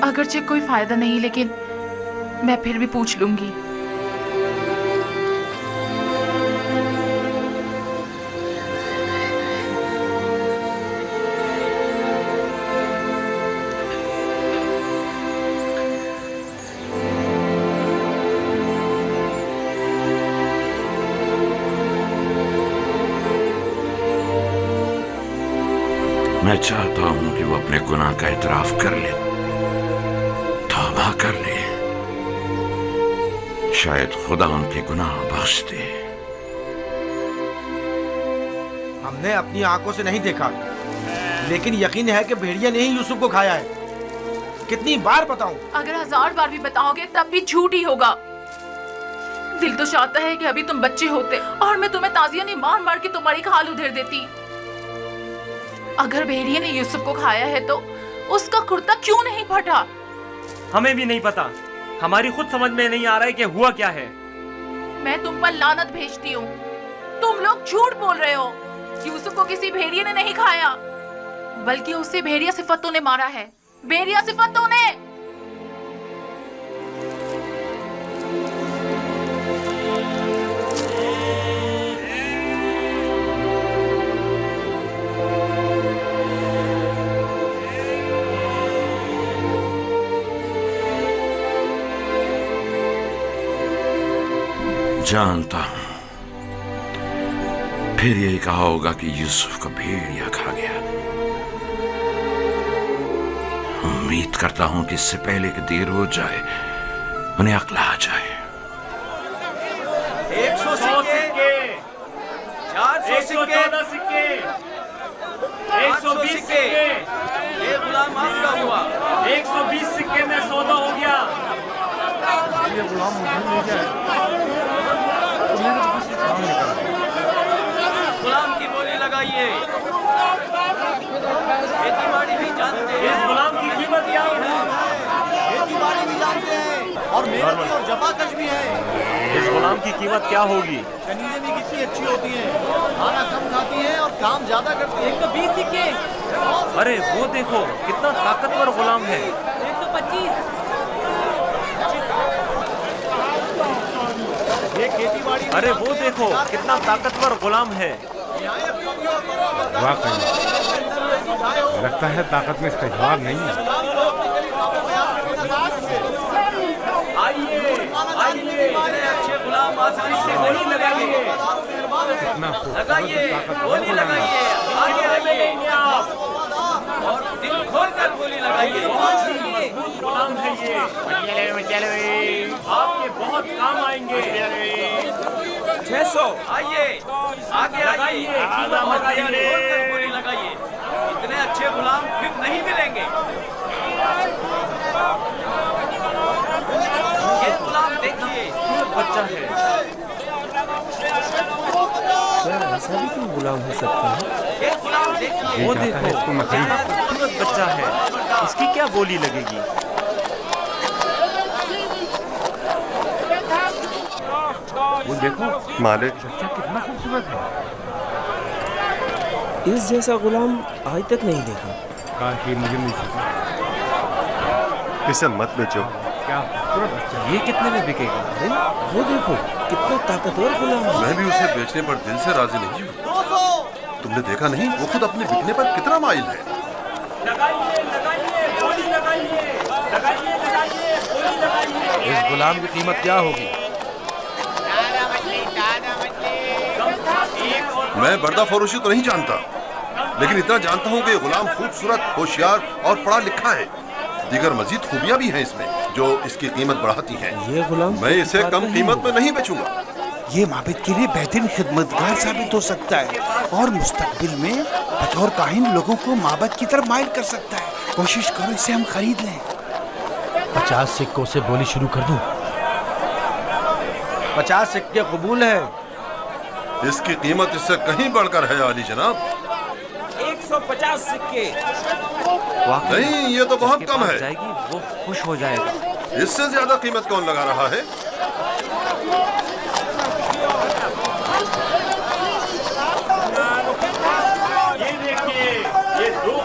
G: अगरचे कोई फायदा नहीं, लेकिन मैं फिर भी पूछ लूंगी।
B: मैं चाहता हूं कि वो अपने गुनाह का इतराफ कर ले, तौबा कर ले। शायद खुदा उनके गुनाह बख्श दे।
L: हमने अपनी आंखों से नहीं देखा, लेकिन यकीन है कि भेड़िया ने ही यूसुफ को खाया है। कितनी बार बताऊं?
G: अगर 1000 बार भी बताओगे तब भी झूठ ही होगा। दिल तो चाहता है कि अभी तुम बच्चे होते और मैं तुम्हें ताजिया नहीं मार मार के तुम्हारी खाल उधेड़ देती। अगर भेड़िए ने यूसुफ को खाया है तो उसका कुर्ता क्यों नहीं फटा?
M: हमें भी नहीं पता। हमारी खुद समझ में नहीं आ रहा है कि हुआ क्या है।
G: मैं तुम पर लानत भेजती हूँ। तुम लोग झूठ बोल रहे हो। यूसुफ को किसी भेड़िए ने नहीं खाया, बल्कि उसे भेड़िया सिफतों ने मारा है। भेड़िया सिफतों ने।
B: जानता हूं फिर यही कहा होगा कि यूसुफ को भेड़िया खा गया। उम्मीद करता हूं कि इससे पहले कि देर हो जाए उन्हें अक्ल आ जाए।
L: 100 सिक्के, 400 सिक्के,
M: 114 सिक्के, 120 सिक्के।
L: ये गुलाम आपका हुआ।
M: 120 सिक्के में सौदा हो गया।
J: ये गुलाम मुझे ले जाए तो मेरे को किसी काम निकल।
L: गुलाम की बोली लगाइए। खेती बाड़ी भी जानते हैं।
M: इस गुलाम की कीमत क्या है?
L: खेती बाड़ी भी जानते हैं और मेहनती और जफाकश भी है।
M: इस गुलाम की कीमत क्या होगी?
L: कनीज़ें भी कितनी अच्छी होती हैं, खाना कम खाती हैं और काम ज्यादा करती हैं।
G: 120 सिक्के।
M: अरे वो देखो कितना ताकतवर गुलाम है।
G: 125।
L: ये खेती बाड़ी।
M: अरे वो देखो कितना ताकतवर गुलाम है।
J: वाकई लगता है ताकत में इसका जवाब नहीं है।
M: आइए आइए,
L: अच्छे गुलाम आसानी से गोली लगाइए। लगाइए, गोली लगाइए। आगे आइए और दिल खोल कर गोली लगाइए।
M: मजबूत गुलाम है ये। आपके बहुत काम आएंगे।
L: 600। आइए आगे
M: लगाइए, कीमत लगाइए।
L: गोली लगाइए। इतने अच्छे गुलाम फिर नहीं मिलेंगे। ये गुलाम देखिए,
M: बच्चा है।
L: ऐसा भी कोई गुलाम हो सकता है? ये गुलाम देखिए।
M: वो देखो कितना खूबसूरत बच्चा है। इसकी क्या बोली लगेगी?
J: वो देखो
K: मालिक,
J: बच्चा कितना खूबसूरत है।
L: इस जैसा गुलाम आज तक नहीं देखा।
J: काश ये मुझे मिल सके।
K: इसे मत बेचो।
J: क्या खूबसूरत बच्चा।
M: ये कितने में बिकेगा?
L: वो देखो कितना ताकतवर गुलाम है।
H: मैं भी उसे बेचने पर दिल से राजी नहीं हूँ। तुमने देखा नहीं वो खुद अपने बिकने पर कितना माइल है।
L: इस गुलाम की कीमत क्या होगी?
H: मैं बर्दा फरोशी तो नहीं जानता, लेकिन इतना जानता हूँ कि ये गुलाम खूबसूरत, होशियार और पढ़ा लिखा है। दीगर मजीद खूबियाँ भी हैं इसमें जो इसकी कीमत बढ़ाती हैं।
L: ये गुलाम
H: मैं इसे कम कीमत में नहीं बेचूंगा।
N: ये माबिद के लिए बेहतरीन खिदमतगार साबित हो सकता है और मुस्तकबिल में बतौर काहिन लोगों को माबद की तरफ माइल कर सकता है। कोशिश करो इसे हम खरीद लें।
L: 50 सिक्कों से बोली शुरू कर दूं? 50 सिक्के कबूल है।
H: इसकी कीमत इससे कहीं बढ़कर है आली जनाब।
L: 150 सिक्के।
H: नहीं, ये तो बहुत कम है।
L: जाएगी वो खुश हो जाएगा।
H: इससे ज्यादा कीमत कौन लगा रहा है?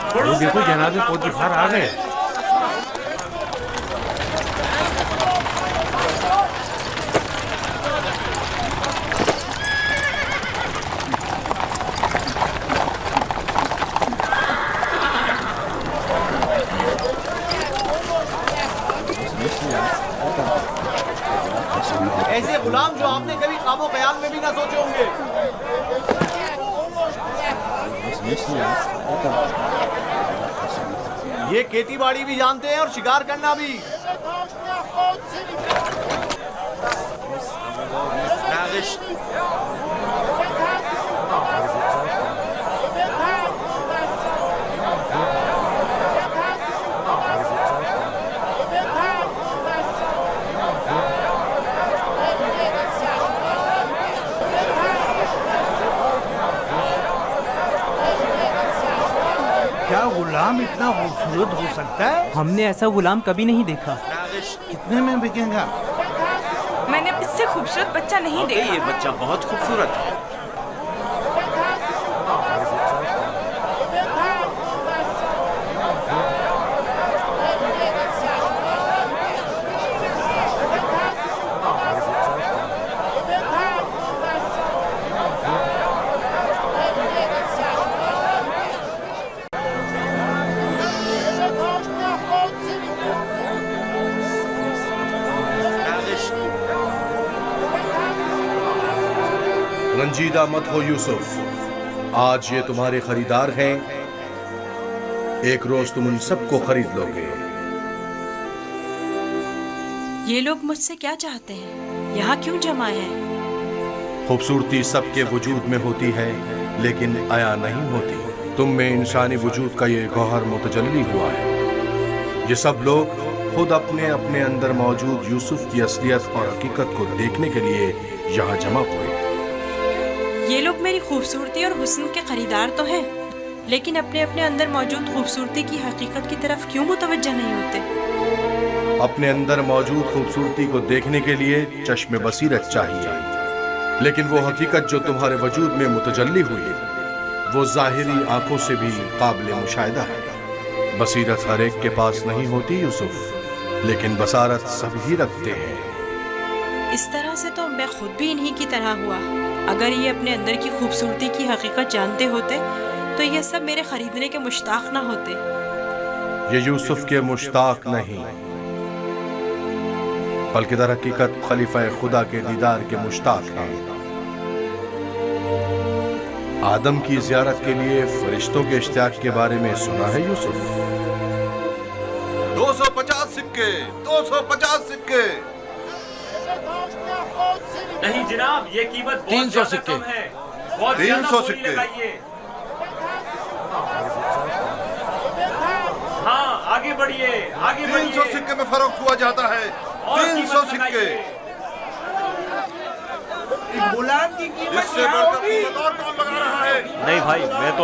J: वो देखो जनाब पोतीफार आ गए।
L: ऐसे गुलाम जो आपने कभी ख्वाबो ख्याल में भी ना सोचे होंगे। ये खेती बाड़ी भी जानते हैं और शिकार करना भी।
N: क्या गुलाम इतना खूबसूरत हो सकता है?
O: हमने ऐसा गुलाम कभी नहीं देखा।
N: कितने में बिकेगा?
F: मैंने इससे खूबसूरत बच्चा नहीं देखा।
L: ये बच्चा बहुत खूबसूरत है।
P: रंजीदा मत हो यूसुफ, आज ये तुम्हारे खरीदार हैं। एक रोज तुम उन सबको खरीद लोगे।
C: ये लोग मुझसे क्या चाहते हैं? यहाँ क्यों जमा हैं?
P: खूबसूरती सबके वजूद में होती है लेकिन आया नहीं होती। तुम में इंसानी वजूद का ये गौहर मुतजल्ली हुआ है। ये सब लोग खुद अपने अपने अंदर मौजूद यूसुफ की असलियत और हकीकत को देखने के लिए यहाँ जमा हुए।
C: ये लोग मेरी खूबसूरती और हुस्न के खरीदार तो हैं, लेकिन अपने अपने अंदर मौजूद खूबसूरती की हकीकत की तरफ क्यों मुतवज्जह नहीं होते?
P: अपने अंदर मौजूद खूबसूरती को देखने के लिए चश्मे बसीरत चाहिए, लेकिन वो हकीकत जो तुम्हारे वजूद में मुतजल्ली हुई वो ज़ाहिरी आंखों से भी काबिल मुशाहिदा है। बसीरत हर एक के पास नहीं होती यूसुफ, लेकिन बसारत सभी रखते हैं।
C: इस तरह से तो मैं खुद भी इन्हीं की तरह हुआ। अगर ये अपने अंदर की खूबसूरती की हकीकत जानते होते तो ये सब मेरे खरीदने के मुश्ताक ना होते।
P: ये यूसुफ के मुश्ताक नहीं, बल्कि दर हकीकत खलीफा खुदा के दीदार के मुश्ताक हैं। आदम की ज़ियारत के लिए फरिश्तों के इश्तियाक के बारे में सुना है यूसुफ?
H: 250 सिक्के, 250 सिक्के।
M: नहीं जनाब, ये कीमत
L: 300 सिक्के।
H: 300 सिक्के।
M: हाँ, आगे बढ़िए, आगे बढ़िए।
H: 300 सिक्के में फरोख्त हुआ जाता है। 300 सिक्के।
N: गुलाम की कीमत
H: इससे बढ़कर कीमत और कौन लगा रहा है?
M: नहीं भाई, मैं तो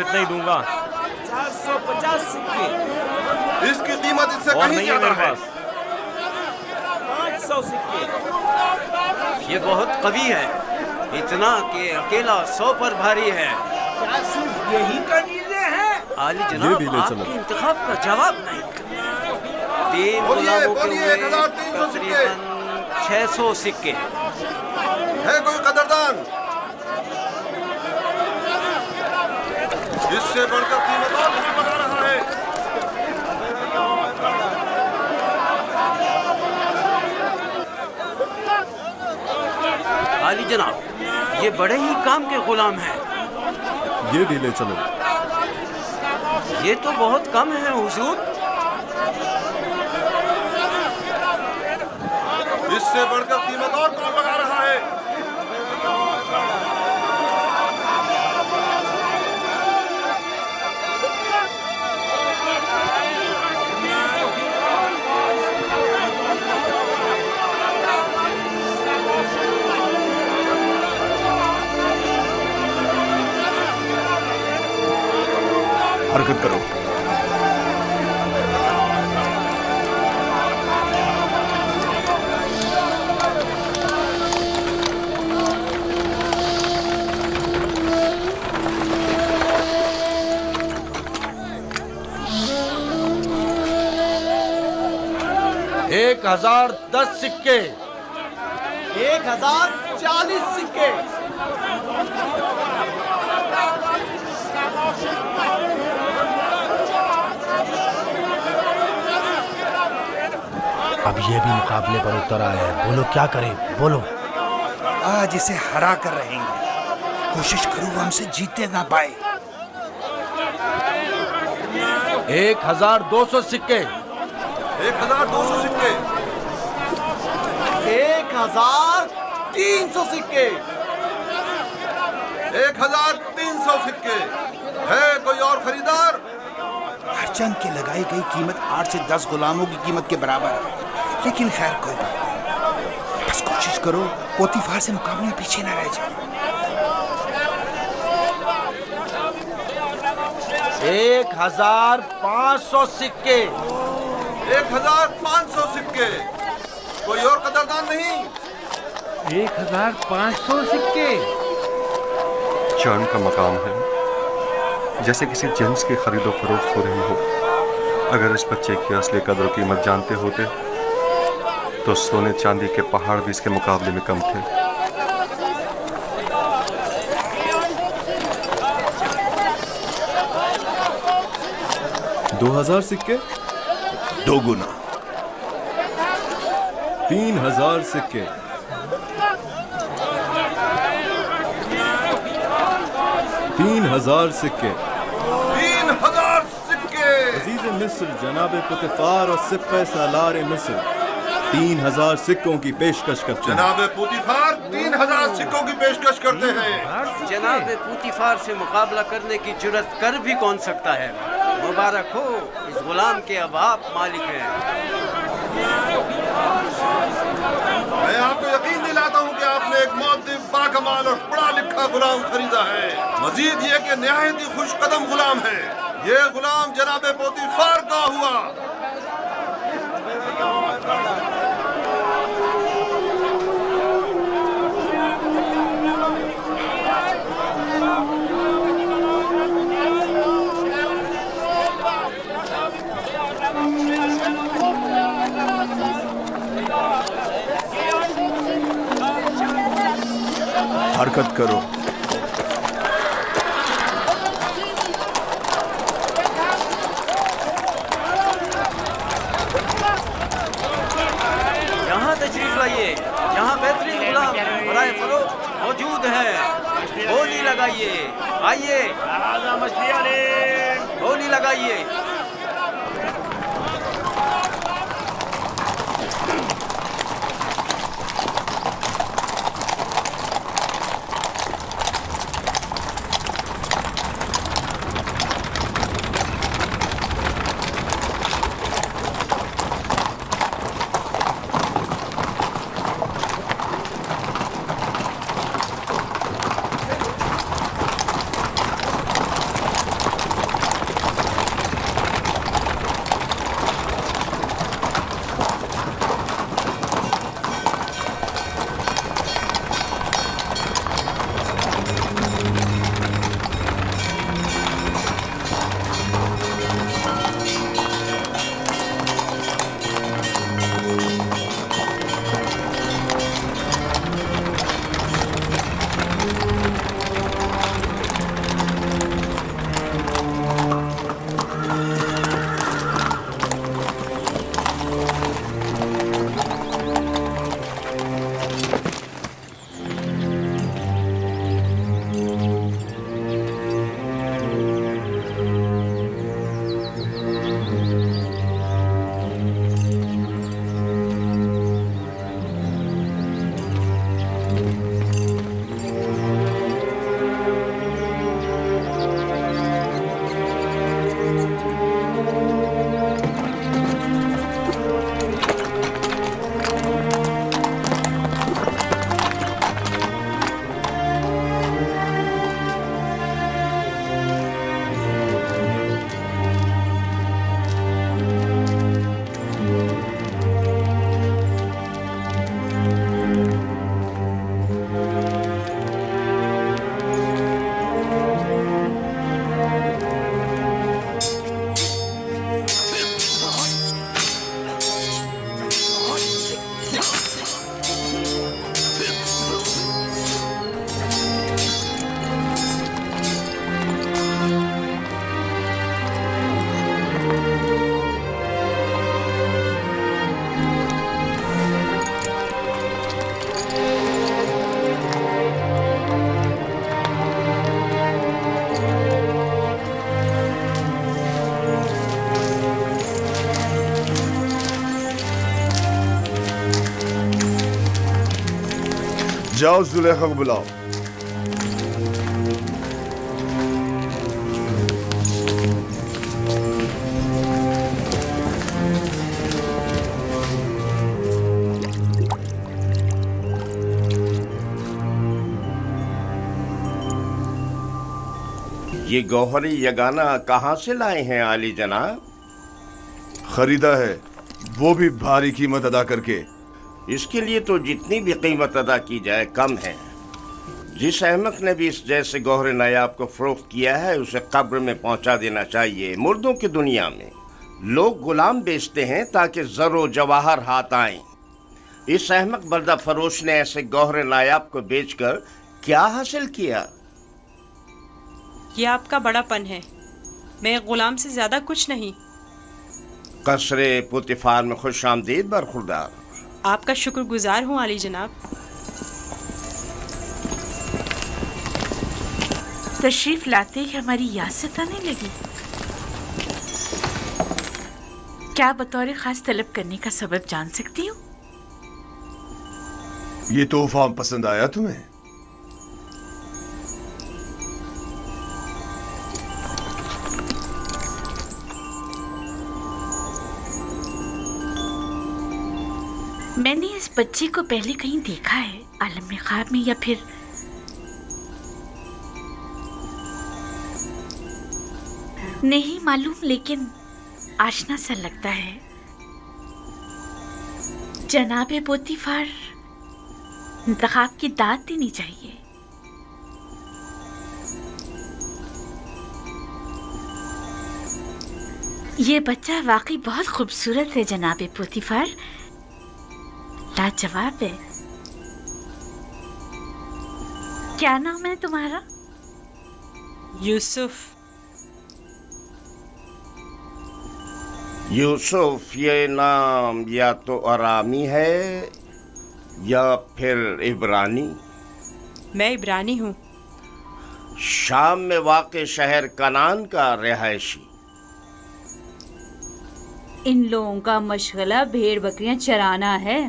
M: इतना ही दूंगा।
N: 450 सिक्के।
H: इसकी कीमत इससे
M: और
H: कहीं
M: नहीं है
H: ज्यादा
M: मेरे
H: है।
M: पास।
N: 500 सिक्के।
L: ये बहुत कवि है, इतना कि अकेला 100 पर भारी है।
N: क्या सिर्फ यही कनीज़े हैं?
L: आली जनाब, आपके इंतखाब का जवाब नहीं। 3
H: बोलिए,
L: गुलामों के
H: बोलिए,
L: हुए
H: 1300 सिक्के।
L: तकरीबन 600 सिक्के।
D: है कोई कदरदान? इससे बढ़कर कीमत और नहीं बता रहा है।
L: आली जनाब, ये बड़े ही काम के गुलाम हैं।
K: ये भी ले चलो।
L: ये तो बहुत कम है हुजूर।
D: इससे बढ़कर कीमत और कौन लगा रहा है?
P: हरकत करो।
L: एक 1010 सिक्के। 1040 सिक्के।
N: अब ये भी मुकाबले पर उतर आया है, बोलो क्या करें, बोलो। आज इसे हरा कर रहेंगे, कोशिश करो वो हमसे जीते ना पाए।
L: 1200 सिक्के।
D: 1200 सिक्के।
L: 1300 सिक्के।
D: 1300 सिक्के। है कोई और खरीदार?
N: हरचंद की लगाई गई कीमत 8 से 10 गुलामों की कीमत के बराबर है, लेकिन खैर कोई बात नहीं। बस कोशिश करो पोतीफार से मुकाबले में पीछे ना रह जाओ।
L: 1500 सिक्के।
D: 1500 सिक्के। कोई और कदरदान नहीं?
J: 1500 सिक्के।
K: चांद का मकाम है, जैसे किसी जिन्स की खरीदो फरोख्त हो रही हो। अगर इस बच्चे की असली कदर और कीमत जानते होते तो सोने चांदी के पहाड़ भी इसके मुकाबले में कम थे।
P: $2000 सिक्के।
N: 2 गुना।
P: 3000 सिक्के। 3000 सिक्के।
D: 3000 सिक्के।
P: अजीज मिस्र जनाब पुतिफार और सिप्पे सालार मिस्र 3000 सिक्कों की पेशकश करते हैं।
D: जनाब पुतिफार 3000 सिक्कों की पेशकश करते हैं।
L: जनाब पुतिफार से मुकाबला करने की जुर्रत कर भी कौन सकता है। मुबारक हो, इस गुलाम के अब आप मालिक हैं।
D: मैं आपको यकीन दिलाता हूँ कि आपने एक मुअद्दिब, बाकमाल और पढ़ा लिखा गुलाम खरीदा है। मजीद ये कि निहायत ही खुश कदम गुलाम है। ये गुलाम जनाब पोतीफार का हुआ।
P: हरकत करो।
L: यहाँ तशरीफ लाइए, यहाँ बेहतरीन गुलाम बराए फरोख्त मौजूद है। बोली लगाइए, आइए बोली लगाइए।
Q: جاؤ زلیخا کو بلاؤ.
R: یہ گوہری یگانہ کہاں سے لائے ہیں عالی جناب؟
Q: خریدا ہے، وہ بھی بھاری قیمت ادا کر کے.
R: اس کے لیے تو جتنی بھی قیمت ادا کی جائے کم ہے. جس احمق نے بھی اس جیسے گوہر نایاب کو فروخت کیا ہے اسے قبر میں پہنچا دینا چاہیے. مردوں کی دنیا میں لوگ غلام بیچتے ہیں تاکہ زر و جواہر ہاتھ آئیں. اس احمق بردہ فروش نے ایسے گوہر نایاب کو بیچ کر کیا حاصل کیا؟
C: یہ آپ کا بڑا پن ہے. میں غلام سے زیادہ کچھ نہیں.
R: قصر پوتیفار میں خوش آمدید برخوردار.
C: آپ کا شکر گزار ہوں عالی جناب.
G: تشریف لاتے ہی ہماری یاد ستانے لگی. کیا بطور خاص طلب کرنے کا سبب جان سکتی ہوں؟
Q: یہ تحفہ پسند آیا تمہیں؟
G: میں نے اس بچے کو پہلے کہیں دیکھا ہے، عالم خواب میں یا پھر نہیں معلوم، لیکن آشنا سا لگتا ہے. جناب پوتیفار، انتخاب کی داد دینی چاہیے. یہ بچہ واقعی بہت خوبصورت ہے جناب پوتیفار، لاجواب ہے. کیا نام ہے تمہارا؟
C: یوسف.
R: یوسف یہ نام یا تو آرامی ہے یا پھر عبرانی.
C: میں عبرانی ہوں.
R: شام میں واقع شہر کنعان کا رہائشی.
S: ان لوگوں کا مشغلہ بھیڑ بکریاں چرانا ہے.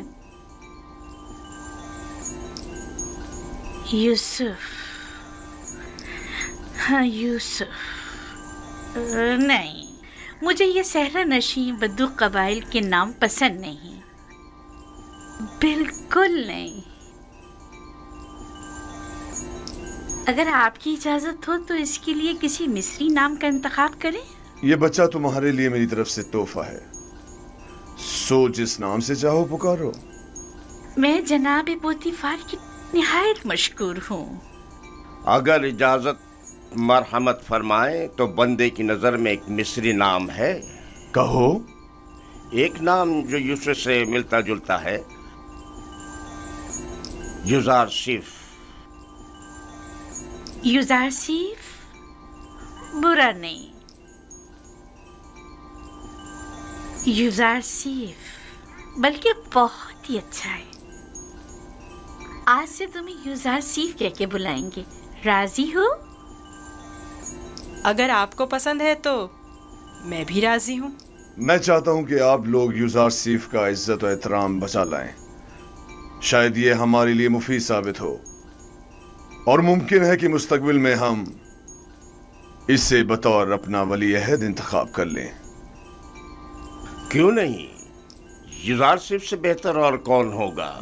G: یوسف، ہاں یوسف. نہیں، مجھے یہ صحرا نشین بدو قبائل کے نام پسند نہیں، بالکل نہیں. اگر آپ کی اجازت ہو تو اس کے لیے کسی مصری نام کا انتخاب کریں.
Q: یہ بچہ تمہارے لیے میری طرف سے تحفہ ہے، سو جس نام سے چاہو پکارو.
G: میں جناب پوتیفار کی نہایت مشکور ہوں.
R: اگر اجازت مرحمت فرمائیں تو بندے کی نظر میں ایک مصری نام ہے.
Q: کہو.
R: ایک نام جو یوسف سے ملتا جلتا ہے، یوزارسیف.
G: یوزارسیف برا نہیں. یوزارسیف بلکہ بہت ہی اچھا ہے. آج سے تمہیں یوزارسیف کہہ کے بلائیں گے. راضی ہو؟
C: اگر آپ کو پسند ہے تو میں بھی راضی ہوں.
Q: میں چاہتا ہوں کہ آپ لوگ یوزارسیف کا عزت و احترام بچا لائیں. شاید یہ ہمارے لیے مفید ثابت ہو اور ممکن ہے کہ مستقبل میں ہم اسے بطور اپنا ولی عہد انتخاب کر لیں.
R: کیوں نہیں؟ یوزارسیف سے بہتر اور کون ہوگا؟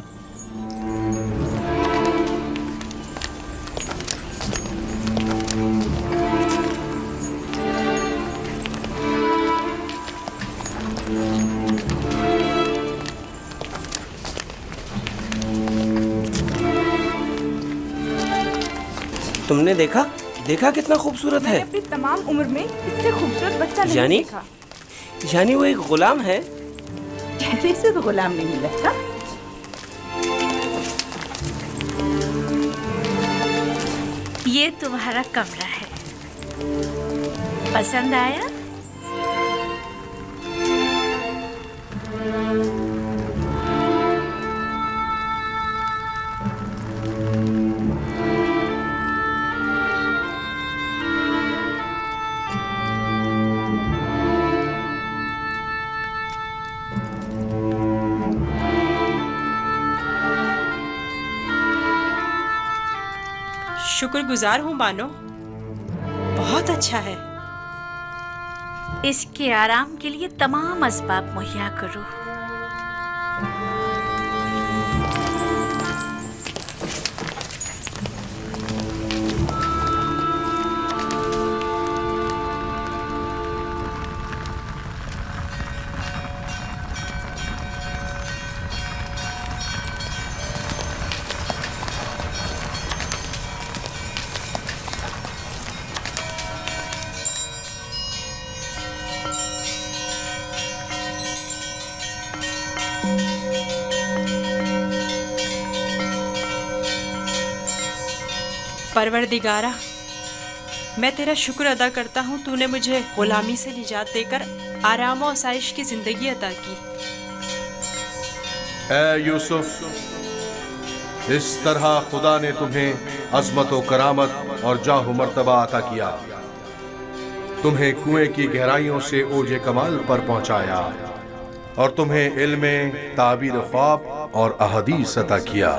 T: تم نے دیکھا کتنا خوبصورت ہے.
F: میں نے اپنی تمام عمر میں اس سے خوبصورت بچہ نہیں دیکھا.
T: یعنی وہ ایک غلام ہے؟
S: چہرے سے تو غلام نہیں لگتا.
G: یہ تمہارا کمرہ ہے، پسند آیا؟
C: शुक्रगुजार हूँ बानो, बहुत अच्छा है।
S: इसके आराम के लिए तमाम असबाब मुहैया करो।
C: परवरदिगारा, मैं तेरा शुक्र अदा करता हूँ, तूने मुझे गुलामी से निजात देकर आराम और आसाइश की जिंदगी अता की।
P: ऐ यूसुफ, इस तरह खुदा ने तुम्हें अज़मत व करामत और जाह मर्तबा अता किया, तुम्हें कुएं की गहराइयों से ओजे कमाल पर पहुंचाया और तुम्हें इल्म ताबीर ख्वाब और अहदीस अता किया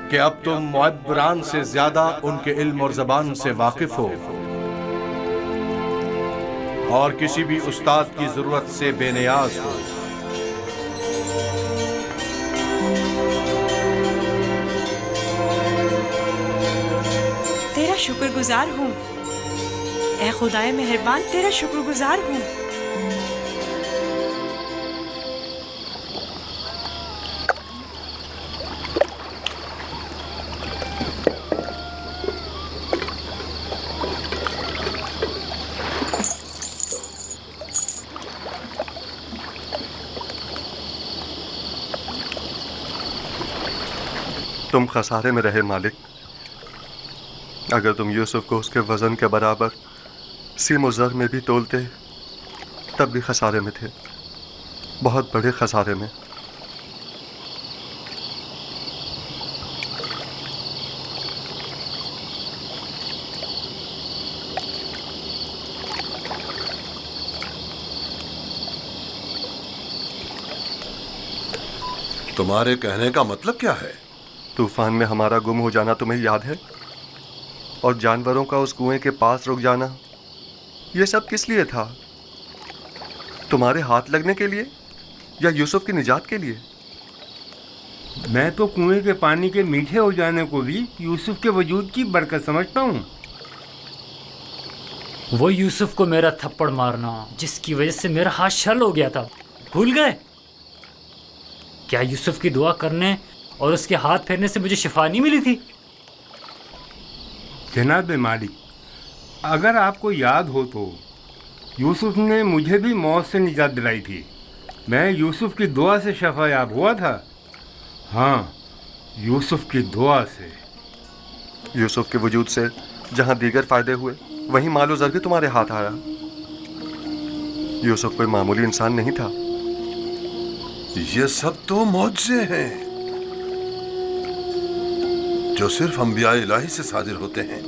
P: कि अब तुम मुअब्बरान से ज्यादा उनके इल्म और ज़बान से वाकिफ हो और किसी भी उस्ताद की जरूरत से बेनियाज हो।
C: तेरा शुक्रगुजार हूँ, ऐ खुदाए मेहरबान, तेरा शुक्रगुजार हूँ।
K: तुम खसारे में रहे मालिक। अगर तुम यूसुफ को उसके वजन के बराबर सीम और ज़र में भी तोलते तब भी खसारे में थे, बहुत बड़े खसारे में।
D: तुम्हारे कहने का मतलब क्या है?
K: तूफान में हमारा गुम हो जाना तुम्हें याद है? और जानवरों का उस कुएं के पास रुक जाना, ये सब किस लिए था? तुम्हारे हाथ लगने के लिए या यूसुफ की निजात के लिए?
J: मैं तो कुएं के पानी के मीठे हो जाने को भी यूसुफ के वजूद की बरकत समझता हूँ।
A: वो यूसुफ को मेरा थप्पड़ मारना जिसकी वजह से मेरा हाथ शल हो गया था, भूल गए? क्या यूसुफ की दुआ करने और उसके हाथ फेरने से मुझे शिफा नहीं मिली थी?
J: जनाब मालिक, अगर आपको याद हो तो यूसुफ ने मुझे भी मौत से निजात दिलाई थी। मैं यूसुफ की दुआ से शफायाब हुआ था। हाँ, यूसुफ की दुआ से।
K: यूसुफ के वजूद से जहाँ दीगर फायदे हुए, वहीं मालो ज़र भी तुम्हारे हाथ आया। यूसुफ कोई मामूली इंसान नहीं था।
D: ये सब तो मौजज़े हैं जो सिर्फ अंबिया इलाही से सादिर होते हैं।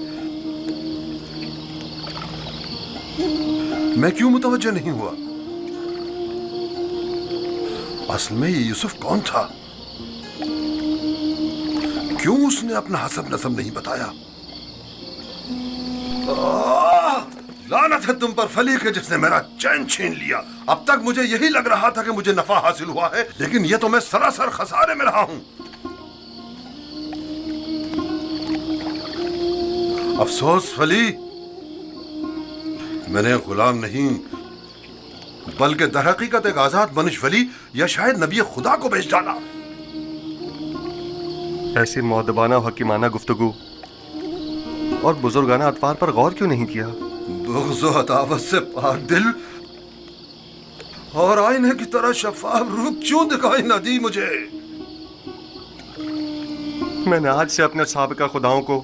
D: मैं क्यों मुतवज्जो नहीं हुआ? असल में ये यूसुफ कौन था? क्यों उसने अपना हसब नसब नहीं बताया? लानत है तुम पर फली के जिसने मेरा चैन छीन लिया। अब तक मुझे यही लग रहा था कि मुझे नफा हासिल हुआ है, लेकिन ये तो मैं सरासर खसारे में रहा हूं। अफसोस फली, मैंने गुलाम नहीं बल्कि दरहकीकत एक आजाद मनुष्य वली या शायद नबी खुदा को बेच डाला।
K: ऐसी मौदबाना और हकीमाना गुफ्तगू और बुजुर्गाना अतवार पर गौर क्यों नहीं किया?
D: बुग़्ज़ व अदावत से पाक दिल और आईने की तरह शफाफ रूह क्यों दिखाई न दी मुझे?
K: मैंने आज से अपने साबिका खुदाओं को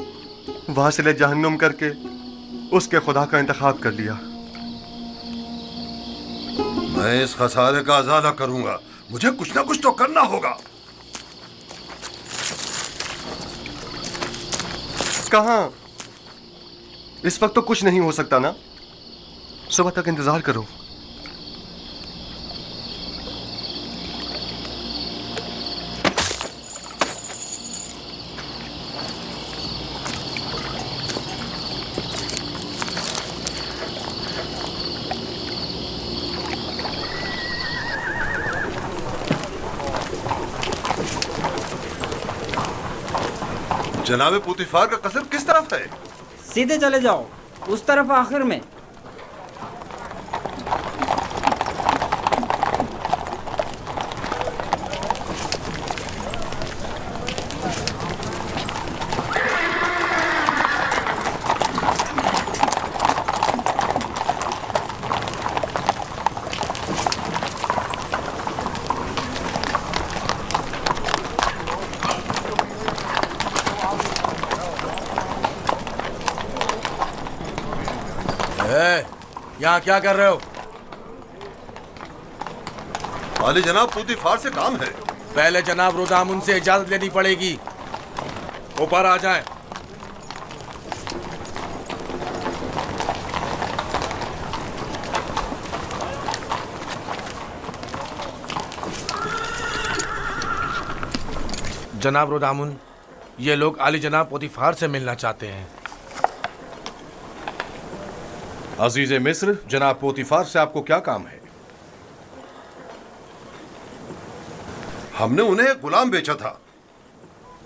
K: वासिले जहन्नुम करके उसके खुदा का इंतखाब कर लिया।
D: मैं इस खसारे का अज़ाला करूंगा। मुझे कुछ ना कुछ तो करना होगा।
K: कहाँ? इस वक्त तो कुछ नहीं हो सकता ना। सुबह तक इंतजार करो।
D: जनाब पुतिफार का कसर किस तरफ है?
T: सीधे चले जाओ, उस तरफ आखिर में।
L: यहाँ क्या कर रहे हो?
D: आली जनाब पुतिफार से काम है।
L: पहले जनाब रुदामुन से इजाजत लेनी पड़ेगी। ऊपर आ जाएं। जनाब रुदामुन, ये लोग आली जनाब पुतिफार से मिलना चाहते हैं।
P: अजीज मिस्र, जनाब पोतीफार से आपको क्या काम है?
D: हमने उन्हें एक गुलाम बेचा था।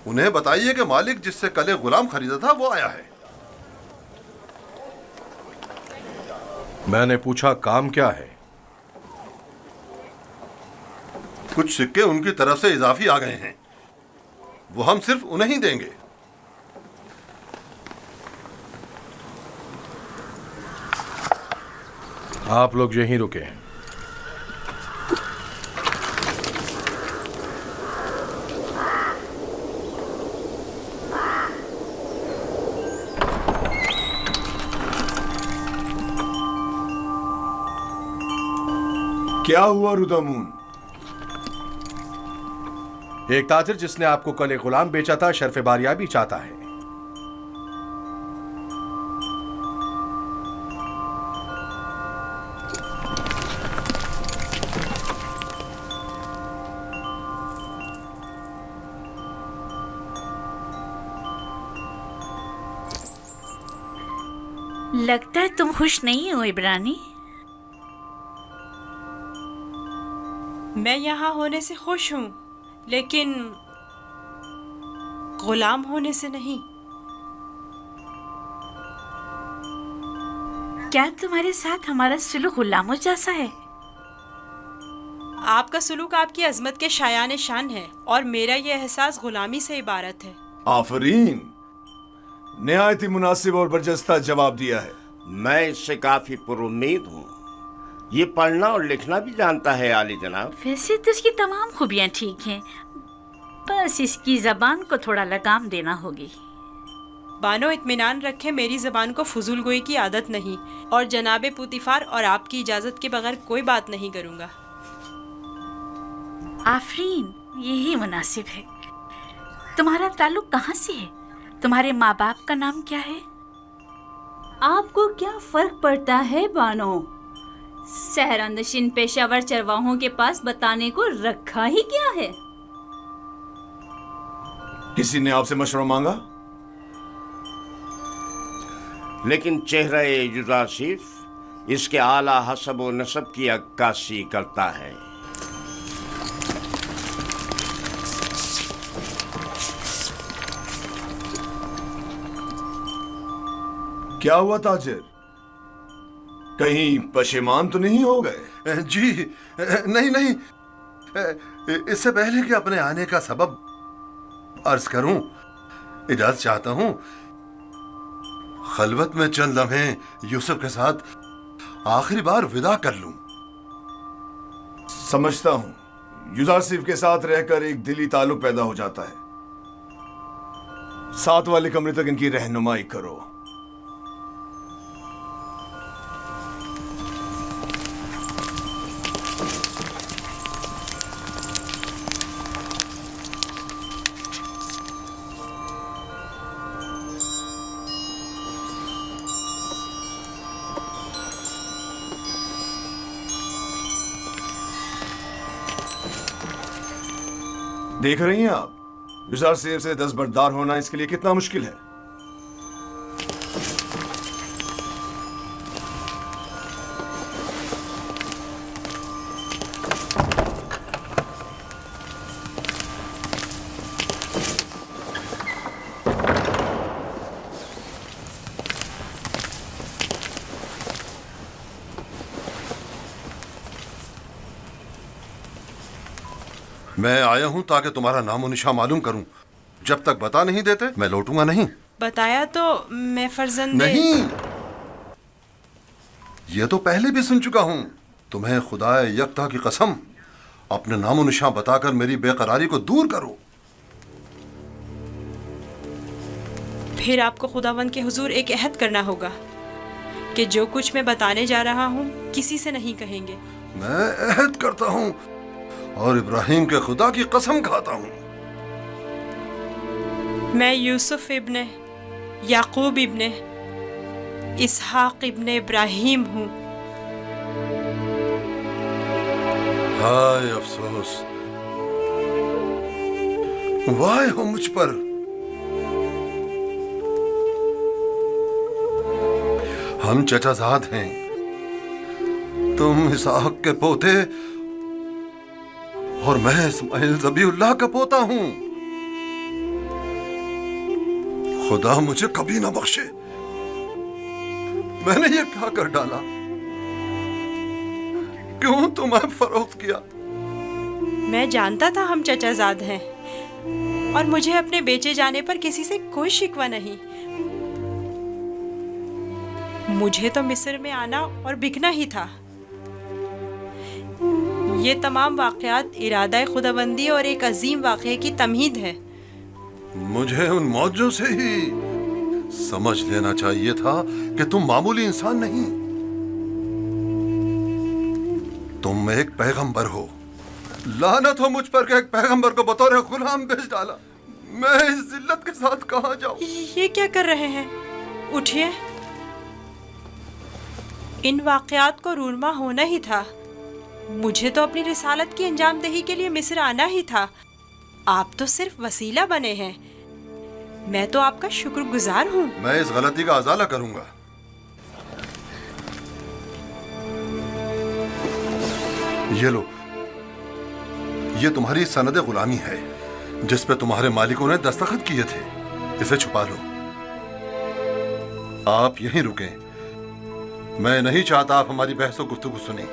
D: उन्हें बताइए कि मालिक जिससे कल एक गुलाम खरीदा था वो आया है।
P: मैंने पूछा काम क्या है?
D: कुछ सिक्के उनकी तरफ से इजाफी आ गए हैं, वो हम सिर्फ उन्हें ही देंगे।
P: आप लोग यहीं रुके हैं।
Q: क्या हुआ रुदामुन?
P: एक ताजिर जिसने आपको कल एक गुलाम बेचा था शर्फ बारियाबी चाहता है।
U: लगता है तुम खुश नहीं हो इब्रानी।
C: मैं यहाँ होने से खुश हूँ, लेकिन गुलाम होने से नहीं।
U: क्या तुम्हारे साथ हमारा सुलूक गुलामों जैसा है?
C: आपका सुलूक आपकी अजमत के शायान शान है और मेरा ये एहसास गुलामी से इबारत है।
Q: आफरीन, निहायत ही मुनासिब और बरजस्ता जवाब दिया है।
R: मैं इससे काफी पुरुम्मीद हूँ। ये पढ़ना और लिखना भी जानता है आली जनाब।
U: वैसे तो इसकी तमाम खूबियाँ ठीक हैं, बस इसकी जबान को थोड़ा लगाम देना होगी।
C: बानो इत्मीनान रखे, मेरी जबान को फजूल गोई की आदत नहीं और जनाबे पुतिफार और आपकी इजाजत के बगैर कोई बात नहीं करूँगा।
U: आफरीन, यही मुनासिब है। तुम्हारा ताल्लुक कहाँ से है? तुम्हारे माँ बाप का नाम क्या है?
S: आपको क्या फर्क पड़ता है बानो? सहरानशीन पेशावर चरवाहों के पास बताने को रखा ही क्या है?
Q: किसी ने आपसे मशवरा मांगा?
R: लेकिन चेहरा युजासिफ इसके आला हसब व नसब की अक्कासी करता है।
Q: क्या हुआ ताजिर? कहीं पशेमान तो नहीं हो गए?
D: जी नहीं नहीं, इससे पहले कि अपने आने का सबब अर्ज करूं, इजाजत चाहता हूं खलवत में चंद लम्हे यूसुफ के साथ आखिरी बार विदा कर लूं।
Q: समझता हूं, युजासिफ के साथ रहकर एक दिली ताल्लुक पैदा हो जाता है। साथ वाले कमरे तक इनकी रहनुमाई करो। देख रही हैं आप, युजासिफ से दस्तबरदार होना इसके लिए कितना मुश्किल है।
H: मैं आया हूं ताकि तुम्हारा नामो निशान मालूम करूं। जब तक बता नहीं देते मैं लौटूंगा नहीं।
C: बताया तो मैं फर्जंदे
H: नहीं, ये तो पहले भी सुन चुका हूं। तुम्हें खुदा यकता की कसम अपने नामो निशान बताकर मेरी बेकरारी को दूर करो।
C: फिर आपको खुदावंद के हुजूर एक अहद करना होगा कि जो कुछ मैं बताने जा रहा हूँ किसी से नहीं कहेंगे।
H: मैं अहद करता हूँ और इब्राहिम के खुदा की कसम खाता हूँ।
C: मैं यूसुफ इब्ने याकूब इब्ने इसहाक इब्ने इब्राहिम हूँ।
H: हाय अफसोस, वाह हो मुझ पर। हम चचाजाद हैं, तुम इसहाक के पोते और मैं इस्माइल ज़बीउल्लाह का पोता हूं। खुदा मुझे कभी ना बख्शे, मैंने ये क्या कर डाला? क्यों तुम्हें फरोख्त किया?
C: मैं जानता था हम चचाजाद हैं और मुझे अपने बेचे जाने पर किसी से कोई शिकवा नहीं। मुझे तो मिस्र में आना और बिकना ही था। ये तमाम वाक़यात इरादा खुदाबंदी और एक अजीम वाक़े की तमहीद है।
H: मुझे उन मौजों से ही समझ लेना चाहिए था कि तुम मामूली इंसान नहीं, तुम एक पैगंबर हो। लानत हो मुझ पर कि एक पैगंबर को बतौर गुलाम बेच डाला। मैं इस जिल्लत के साथ कहाँ जाऊं?
C: ये क्या कर रहे हैं? उठिए, इन वाक़यात को रूनमा होना ही था। मुझे तो अपनी रिसालत की अंजामदही के लिए मिस्र आना ही था। आप तो सिर्फ वसीला बने हैं। मैं तो आपका शुक्रगुजार हूँ।
H: मैं इस गलती का अजाला करूंगा। ये लो, ये तुम्हारी सनद गुलामी है जिस पे तुम्हारे मालिकों ने दस्तखत किए थे। इसे छुपा लो। आप यहीं रुकें, मैं नहीं चाहता आप हमारी बहस और गुफ्तगू सुने।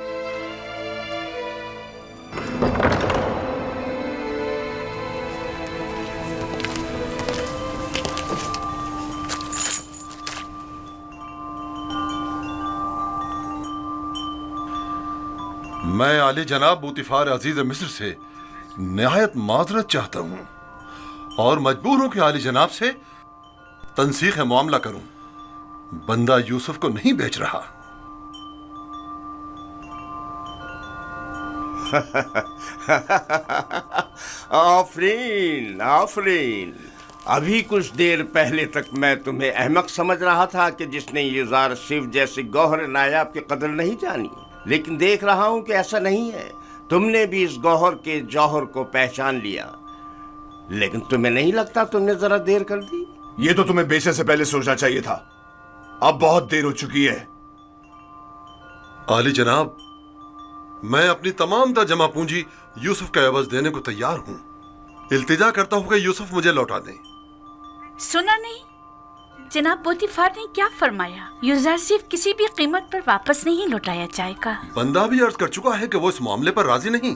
H: मैं आली जनाब बूतिफार अजीज मिस्र से निहायत माजरत चाहता हूं और मजबूर हूं कि आली जनाब से तनसीख मामला करूं। बंदा यूसुफ को नहीं बेच रहा।
R: आफरीन आफरीन, अभी कुछ देर पहले तक मैं तुम्हें अहमक समझ रहा था कि जिसने युजार सिर्फ जैसे गौहर नायाब की कदर नहीं जानी, लेकिन देख रहा हूं कि ऐसा नहीं है। तुमने भी इस गौहर के जौहर को पहचान लिया, लेकिन तुम्हें नहीं लगता तुमने जरा देर कर दी?
Q: ये तो तुम्हें बेचने से पहले सोचना चाहिए था। अब बहुत देर हो चुकी है।
H: आली जनाब, मैं अपनी तमाम जमा पूंजी यूसुफ के एवज देने को तैयार हूं। इल्तिजा करता हूं कि यूसुफ मुझे लौटा दें।
U: सुना नहीं जनाब पोतीफार ने क्या फरमाया? यूसुफ किसी भी कीमत पर वापस नहीं लौटाया जाएगा।
H: बंदा भी अर्ज कर चुका है कि वो इस मामले पर राजी नहीं।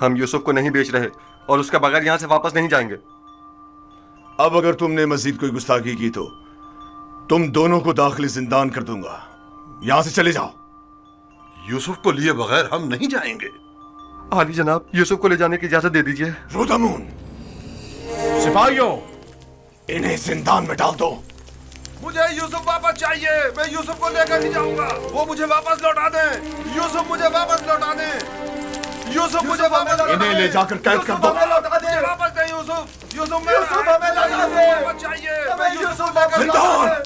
K: हम यूसुफ को नहीं बेच रहे और उसके बगैर यहाँ से वापस नहीं जाएंगे।
Q: अब अगर तुमने मजीद कोई गुस्ताखी की तो तुम दोनों को दाखिली जिंदान कर दूंगा। यहां से चले जाओ।
H: यूसुफ को लिए बगैर हम नहीं जाएंगे।
K: आली जनाब, यूसुफ को ले जाने की इजाजत दे दीजिए।
Q: रोदामून, सिपाहियों, इन्हें जिंदान में डाल दो।
H: मुझे यूसुफ वापस चाहिए। मैं यूसुफ को लेकर ही जाऊंगा। वो मुझे वापस लौटा दें। यूसुफ मुझे वापस लौटा दें। यूसुफ मुझे वापस लौटा दें।
Q: इन्हें ले जाकर कैद कर दो।
H: मुझे वापस दें यूसुफ। यूसुफ हमें लौटा दें। चाहिए। मैं यूसुफ लेकर
Q: जिंदान।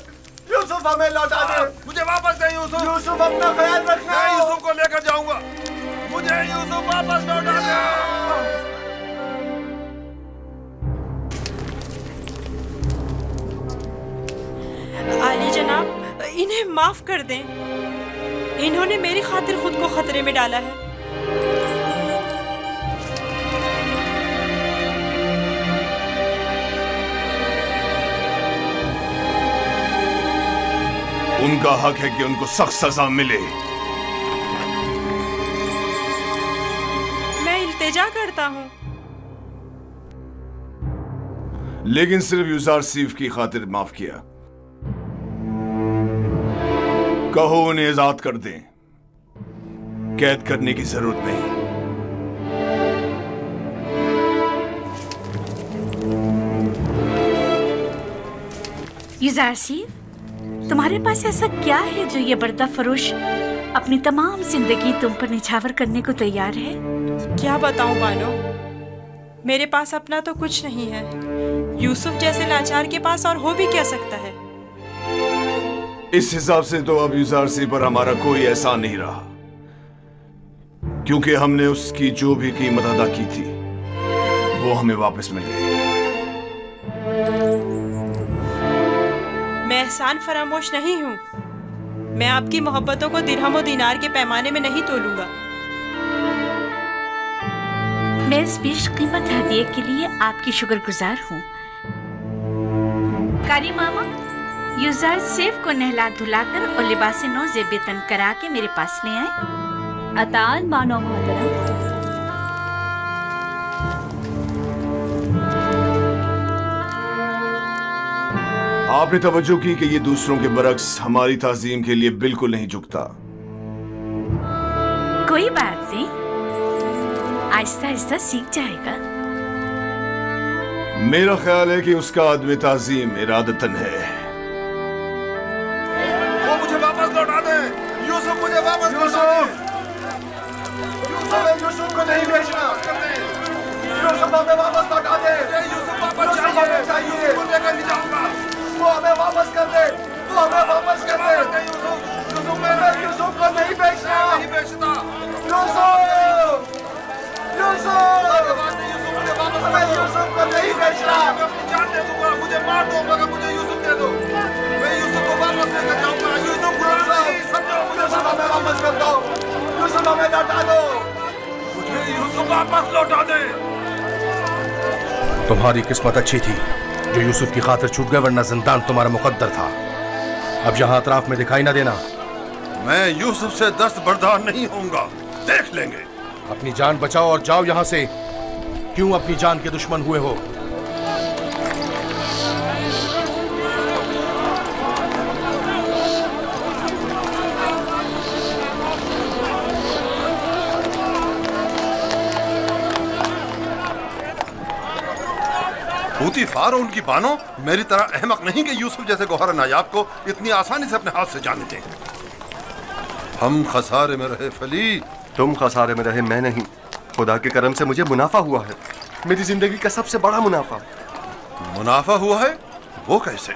I: यूसुफ हमें लौटा दे।
H: मुझे वापस दें यूसुफ।
I: यूसुफ अपना ख्याल रखना।
H: मैं यूसुफ को लेकर जाऊंगा। मुझे यूसुफ वापस लौटा दे।
C: आली जनाब, इन्हें माफ कर दें। इन्होंने मेरी खातिर खुद को खतरे में डाला है।
Q: उनका हक है कि उनको सख्त सजा मिले।
C: मैं इल्तिजा करता हूँ।
Q: लेकिन सिर्फ यूजारसीफ की खातिर माफ किया। कहो उन्हें आजाद कर दें, कैद करने की जरूरत नहीं।
U: यूजारसीफ, तुम्हारे पास ऐसा क्या है जो ये बर्दा फरोश अपनी तमाम जिंदगी तुम पर निछावर करने को तैयार है?
C: क्या बताऊं बानो, मेरे पास अपना तो कुछ नहीं है। यूसुफ जैसे लाचार के पास और हो भी क्या सकता है?
Q: इस हिसाब से तो अब यूजारसी पर हमारा कोई एहसान नहीं रहा, क्योंकि हमने उसकी जो भी कीमत अदा की थी वो हमें वापस मिल गई।
C: मैं एहसान फरामोश नहीं हूँ। मैं आपकी मोहब्बतों को दिरहम और दीनार के पैमाने में नहीं तोलूंगा।
U: मैं इस बेशकीमत हदिये के लिए आपकी शुक्रगुजार हूँ। कारी मामा, यूजारसीफ को नहला धुलाकर और लिबास नौ ज़ेबतन करा के मेरे पास ले आए।
S: अतान मानो मोहतरम।
Q: आपने तवज्जो की कि ये दूसरों के बरक्स हमारी ताज़ीम के लिए बिल्कुल नहीं झुकता।
U: कोई बात नहीं, आहिस्ता आहिस्ता सीख जाएगा।
Q: मेरा ख्याल है कि उसका आदमी ताज़ीम इरादतन है।
D: वो मुझे वापस लौटा दे। यूसुफ मुझे वापस लौटा दे। यूसुफ को नहीं बेचना। यूसुफ हमें वापस लौटा दे। यूसुफ वापस चाहिए। यूसुफ को लेकर नहीं जाऊंगा। वो हमें वापस कर दे। वो हमें वापस कर दे। यूसुफ मैंने यूसुफ को नहीं बेचना। नहीं बेचता। यूसुफ, यूसुफ मुझे वापस कर दो। यूसुफ को नहीं बेचना। मैं अपनी जान दे दूंगा। मुझे मार दो मगर मुझे यूसुफ दे दो। मैं यूसुफ को वापस लेकर जाऊंगा। यूसुफ को समझो। मुझे हमें वापस कर दो। यूसुफ हमें लौटा दो। मुझे यूसुफ वापस लौटा दे।
P: तुम्हारी किस्मत अच्छी थी जो यूसुफ की खातिर छूट गए, वरना जिंदान तुम्हारा मुकद्दर था। अब यहाँ अतराफ में दिखाई ना देना।
D: मैं यूसुफ से दस्त बर्दार नहीं होऊंगा। देख लेंगे।
P: अपनी जान बचाओ और जाओ यहाँ से। क्यों अपनी जान के दुश्मन हुए हो?
D: पूतीफार और उनकी बानो मेरी तरह अहमक नहीं कि यूसुफ जैसे गौहर नायाब को इतनी आसानी से अपने हाथ से जाने दें। हम खसारे में रहे फली।
K: तुम खसारे में रहे, मैं नहीं। खुदा के करम से मुझे मुनाफा हुआ है, मेरी जिंदगी का सबसे बड़ा मुनाफा।
D: मुनाफा हुआ है? वो कैसे?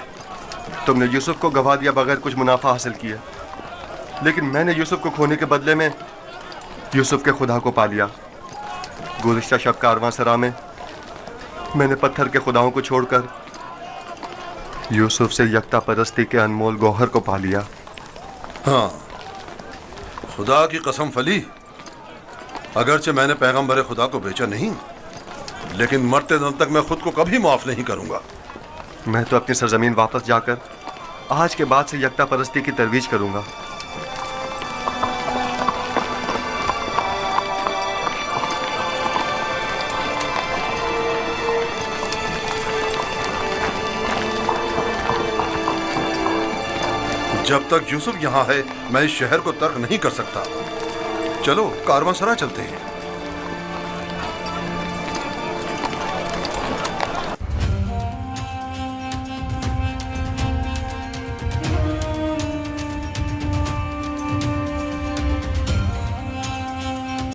K: तुमने यूसुफ को गवा दिया बगैर कुछ मुनाफा हासिल किया, लेकिन मैंने यूसुफ को खोने के बदले में यूसुफ के खुदा को पा लिया। गुज़िश्ता शब कारवां सरा में मैंने पत्थर के खुदाओं को छोड़कर यूसुफ से यकता परस्ती के अनमोल गौहर को पा लिया।
D: हाँ, खुदा की कसम फली, अगरचे मैंने पैगंबर खुदा को बेचा नहीं, लेकिन मरते दम तक मैं खुद को कभी माफ नहीं करूंगा।
K: मैं तो अपनी सरजमीन वापस जाकर आज के बाद से यकता परस्ती की तरवीज करूंगा।
D: जब तक यूसुफ यहाँ है मैं इस शहर को तर्क नहीं कर सकता। चलो कारवां सरा चलते हैं।